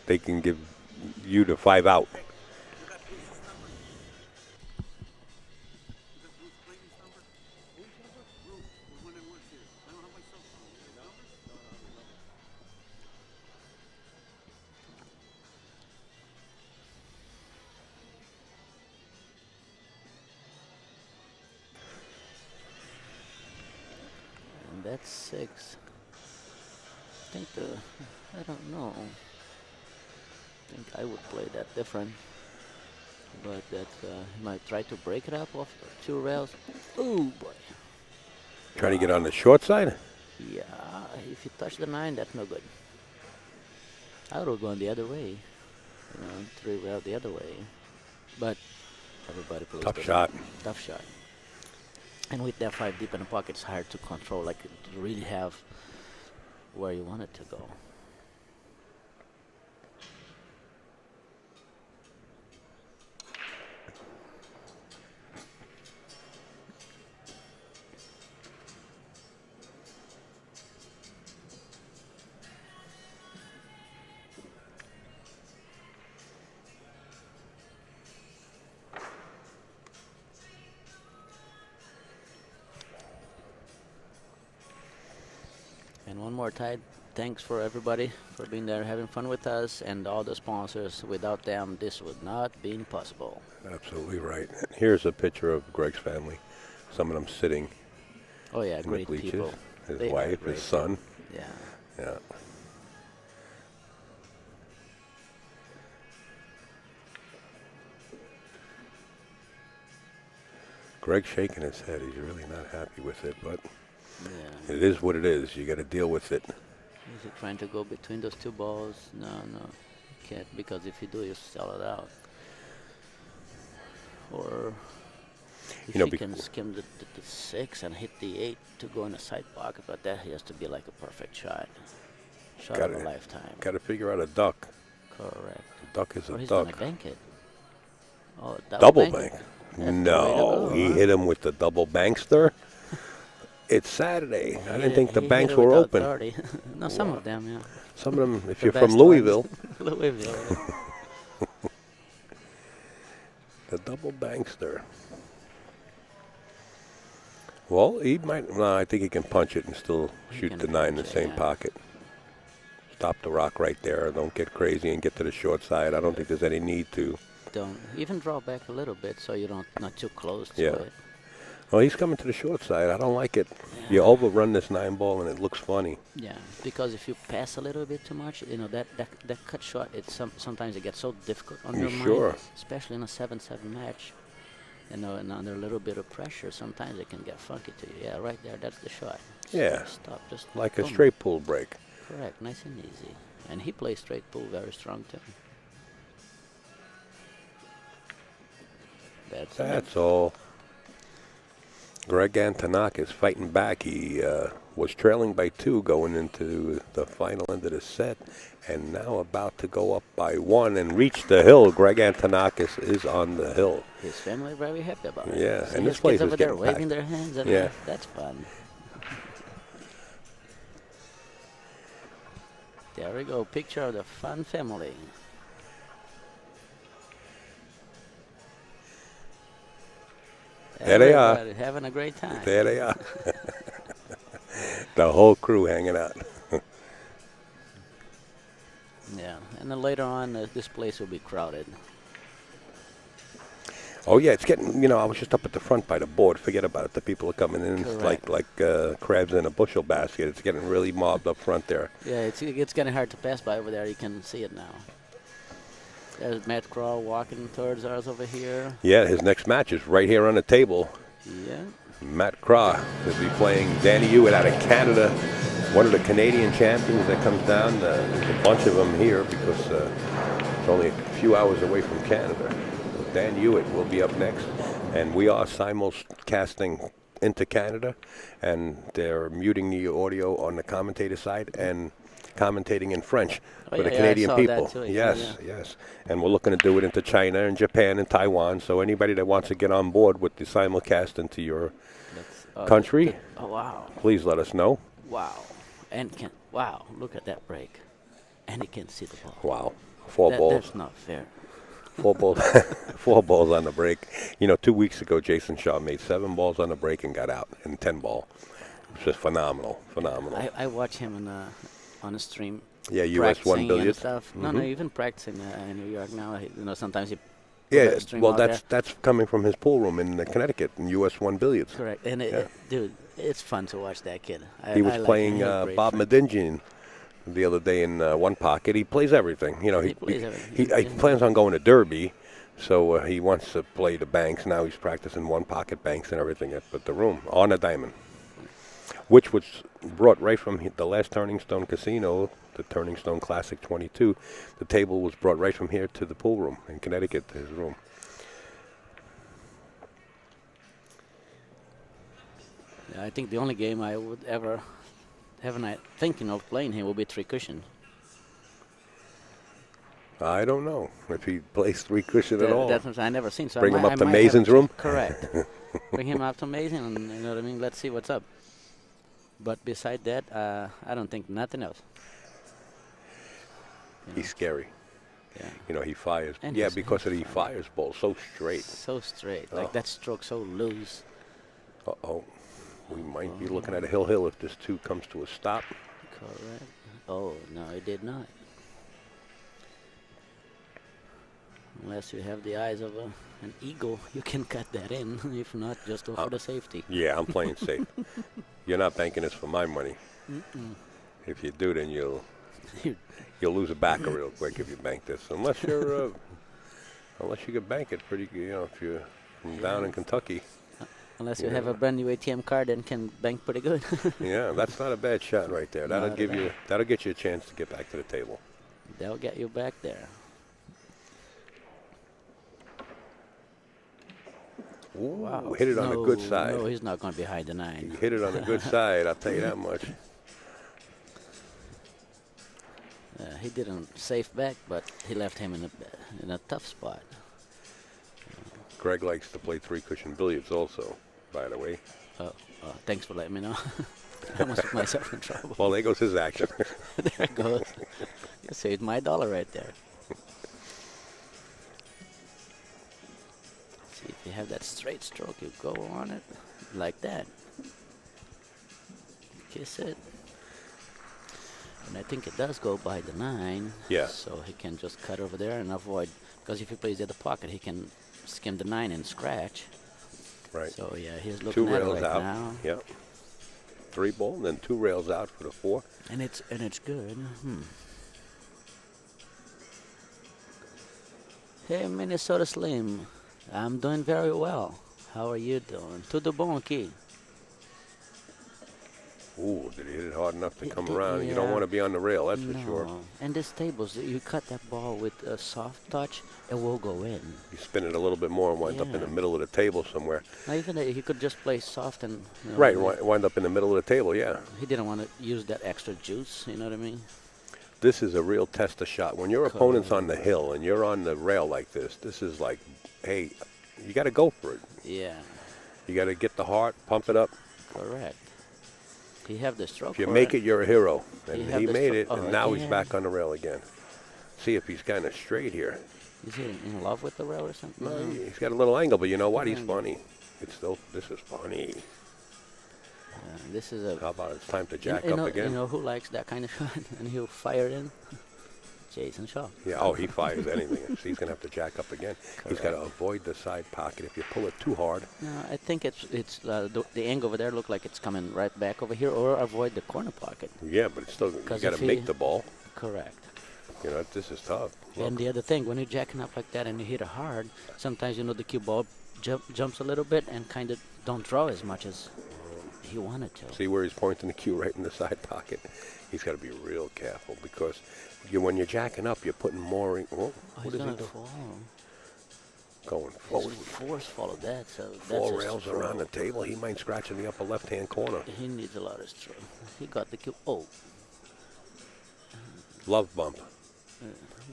they can give you the 5 out. And that's 6. I don't know. I think I would play that different. But that he might try to break it up off the 2 rails. Ooh, boy. Trying to get on the short side? Yeah, if you touch the 9, that's no good. I would have gone the other way. 3 rail the other way. But everybody plays Tough the shot. Tough shot. And with that 5 deep in the pocket, it's hard to control, like to really have where you want it to go. And one more time, thanks for everybody for being there, having fun with us, and all the sponsors. Without them, this would not be possible. Absolutely right. Here's a picture of Greg's family. Some of them sitting Oh yeah, in the great bleachers. people. His They are wife, great his son. Yeah. Yeah. Greg's shaking his head. He's really not happy with it, but Yeah. it is what it is. You got to deal with it. Is he trying to go between those 2 balls? No, you can't, because if you do, you sell it out. Or if You know, he can skim the 6 and hit the 8 to go in a side pocket, but that has to be like a perfect shot. Shot of a lifetime. Got to figure out a duck. Correct. A duck is Or a he's duck. gonna bank it. Oh, Double bank. That's the way to No, go, he huh? hit him with the double bankster. It's Saturday. I didn't think the He hit banks it were without open. 30. No, some of them, yeah. Some of them, if The you're from best Louisville, ones. Louisville. Yeah. the double bankster. Well, he might. No, I think he can punch it and still shoot can the 9 in the punch it, same yeah. pocket. Stop the rock right there. Don't get crazy and get to the short side. I don't think there's any need to. Don't even draw back a little bit so you don't not too close to Yeah. it. Well, he's coming to the short side. I don't like it. You overrun this 9 ball and it looks funny. Yeah, because if you pass a little bit too much, that cut shot, sometimes it gets so difficult on your Sure. mind, especially in a 7-7 match. And under a little bit of pressure, sometimes it can get funky to you. Yeah, right there, that's the shot. Yeah. Stop, just Like a boom. straight pull break. Correct, nice and easy. And he plays straight pull very strong too. That's all. Greg Antonakos fighting back. He was trailing by 2 going into the final end of the set, and now about to go up by 1 and reach the hill. Greg Antonakos is on the hill. His family very happy about it. Yeah, See and his this place kids is over there getting waving packed. their hands. And Yeah. that's fun. There we go. Picture of the fun family. There they are. Everybody having a great time. There they are. The whole crew hanging out. Yeah, and then later on, this place will be crowded. Oh yeah, it's getting. I was just up at the front by the board. Forget about it. The people are coming in. It's Correct. like crabs in a bushel basket. It's getting really mobbed up front there. Yeah, it's getting hard to pass by over there. You can see it now. There's Matt Crawl walking towards ours over here. Yeah, his next match is right here on the table. Yeah. Matt Craw will be playing Danny Hewitt out of Canada, one of the Canadian champions that comes down. There's a bunch of them here because it's only a few hours away from Canada. So Dan Hewitt will be up next, and we are simulcasting into Canada, and they're muting the audio on the commentator side and commentating in French Oh, for the yeah, Canadian I saw that people. too, Yes, yeah. yes. And we're looking to do it into China and Japan and Taiwan. So anybody that wants to get on board with the simulcast into your country, Oh, wow. please let us know. Wow. Wow, look at that break. And he can see the ball. Wow. Four balls. That's not fair. 4 balls. 4 balls on the break. 2 weeks ago, Jason Shaw made 7 balls on the break and got out in 10 ball. It's just phenomenal. I watch him on a stream. Yeah, US 1 practicing and billiard. stuff. No, even practicing in New York now. Sometimes he Yeah, put a stream well, out that's coming from his pool room in Connecticut in US 1 billiards. correct. And Yeah. dude, it's fun to watch that kid. He was I like playing him. He's a great Bob friend. Medingian the other day in one pocket. He plays everything. He plays everything. He plans on going to Derby, so he wants to play the banks. Now he's practicing one pocket banks and everything at the room on a diamond, which was brought right from the last Turning Stone casino, the Turning Stone Classic XXII. The table was brought right from here to the pool room in Connecticut to his room. Yeah, I think the only game I would ever have a thinking of playing him will be 3 cushion. I don't know if he plays 3 cushion at all. That's what I never seen. So Bring I him might- up I to might have Mason's to- room? Correct. Bring him up to Mason, and you know what I mean. Let's see what's up. But beside that, I don't think nothing else. He's scary. Yeah. He fires. And Yeah, he's because he fires balls so straight. So straight, Oh. like that stroke so loose. Uh-oh. We might be looking at a hill if this 2 comes to a stop. Correct. Oh no, it did not. Unless you have the eyes of an eagle, you can cut that in. If not, just go for the safety. Yeah, I'm playing safe. You're not banking this for my money. If you do, then you'll lose a backer real quick if you bank this. Unless you're, unless you can bank it pretty good. If you're from down in Kentucky. Unless you have a brand new ATM card and can bank pretty good. Yeah, that's not a bad shot right there. That'll Not give at you. That'll get you a chance to get back to the table. They'll get you back there. Ooh, Wow. hit it on the good No, side. No, he's not going to be behind the 9. You hit it on the good side. I'll tell you that much. He didn't safe back, but he left him in a tough spot. Greg likes to play 3 cushion billiards also, by the way. Thanks for letting me know. I almost put myself in trouble. Well, there goes his action. There it goes. You saved my $1 right there. See, if you have that straight stroke, you go on it like that. Kiss it. And I think it does go by the 9. Yeah. So he can just cut over there and avoid, because if he plays the other pocket, he can skim the 9 and scratch. Right. So yeah, he's 2 looking at it rails right out. now. Yep. 3 ball, and then 2 rails out for the 4. And it's good. Hey, Minnesota Slim. I'm doing very well. How are you doing? Tudo bom aqui? Ooh, did he hit it hard enough to come It- around? You don't yeah. want to be on the rail, that's for sure. No. And these tables, you cut that ball with a soft touch, it will go in. You spin it a little bit more and wind up in the Yeah. middle of the table somewhere. Now, even he could just play soft and Right, wind up in the middle of the table, yeah. he didn't want to use that extra juice. You know what I mean? This is a real test of shot. When your opponent's on the hill and you're on the rail like this is like, hey, you got to go for it. Yeah, You got to get the heart, pump it up. correct. He have the stroke. If you for make it, you're a hero. And He have he the made stro- it, oh, and now he's yeah. back on the rail again. See if he's kind of straight here. Is he in love with the rail or something? No, he's got a little angle, but you know what? He's Yeah. funny. This is funny. This is a. How about it's time to jack you up know, again? You know who likes that kind of shot and he'll fire in? Jason Shaw. Yeah, oh, he fires anything. So he's going to have to jack up again. He's got to avoid the side pocket. If you pull it too hard, No, I think it's the angle over there look like it's coming right back over here, or avoid the corner pocket. yeah, but it's still, you 'Cause got if to make he- the ball. Correct. You know, this is tough. Look. And the other thing, when you're jacking up like that and you hit it hard, sometimes the cue ball jumps a little bit and kind of don't draw as much as he wanted to. See where he's pointing the cue right in the side pocket? He's got to be real careful because when you're jacking up, you're putting more in. Whoa, Oh, what he's is he gonna doing? fall. Going His forward. force followed that, so that's Four a rails around the stroke. table. He might scratch in the upper left-hand corner. He needs a lot of stroke. He got the cue. Oh, Love bump.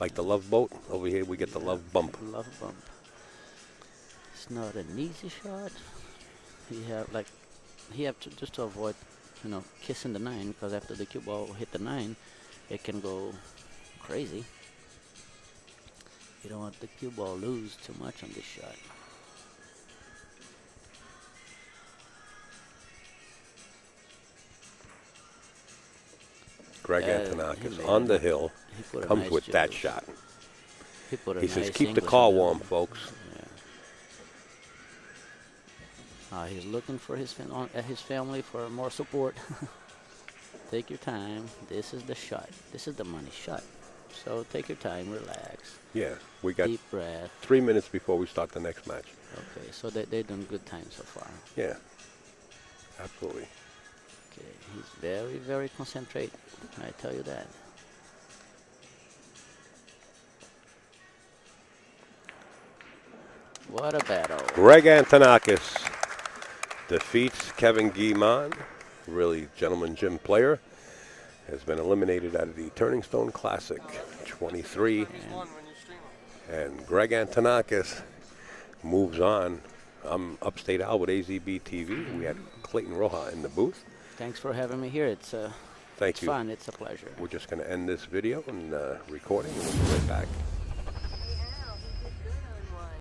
Like the love boat. Over here, we get the love bump. love bump. It's not an easy shot. He have to just to avoid, kissing the 9, because after the cue ball hit the 9, it can go crazy. You don't want the cue ball lose too much on this shot. Greg Yeah, he Antonakos made on it. the hill He put a comes nice with that juice. shot. He put a He says, nice keep the English car in there. warm, folks. Yeah. He's looking for his family for more support. Take your time. This is the shot. This is the money shot. So take your time, relax, Yeah, we got deep breath. 3 minutes before we start the next match. Okay, so they're doing good time so far. Yeah, absolutely. Okay, he's very, very concentrate. I tell you that. What a battle. Greg Antonakos defeats Kevin Guimond, really gentleman gym player, has been eliminated out of the Turning Stone Classic XXIII. And Greg Antonakos moves on. I'm Upstate Al with AZB TV. We had Clayton Roja in the booth. Thanks for having me here. Thank It's you. fun. It's a pleasure. We're just going to end this video and recording, and we'll be right back.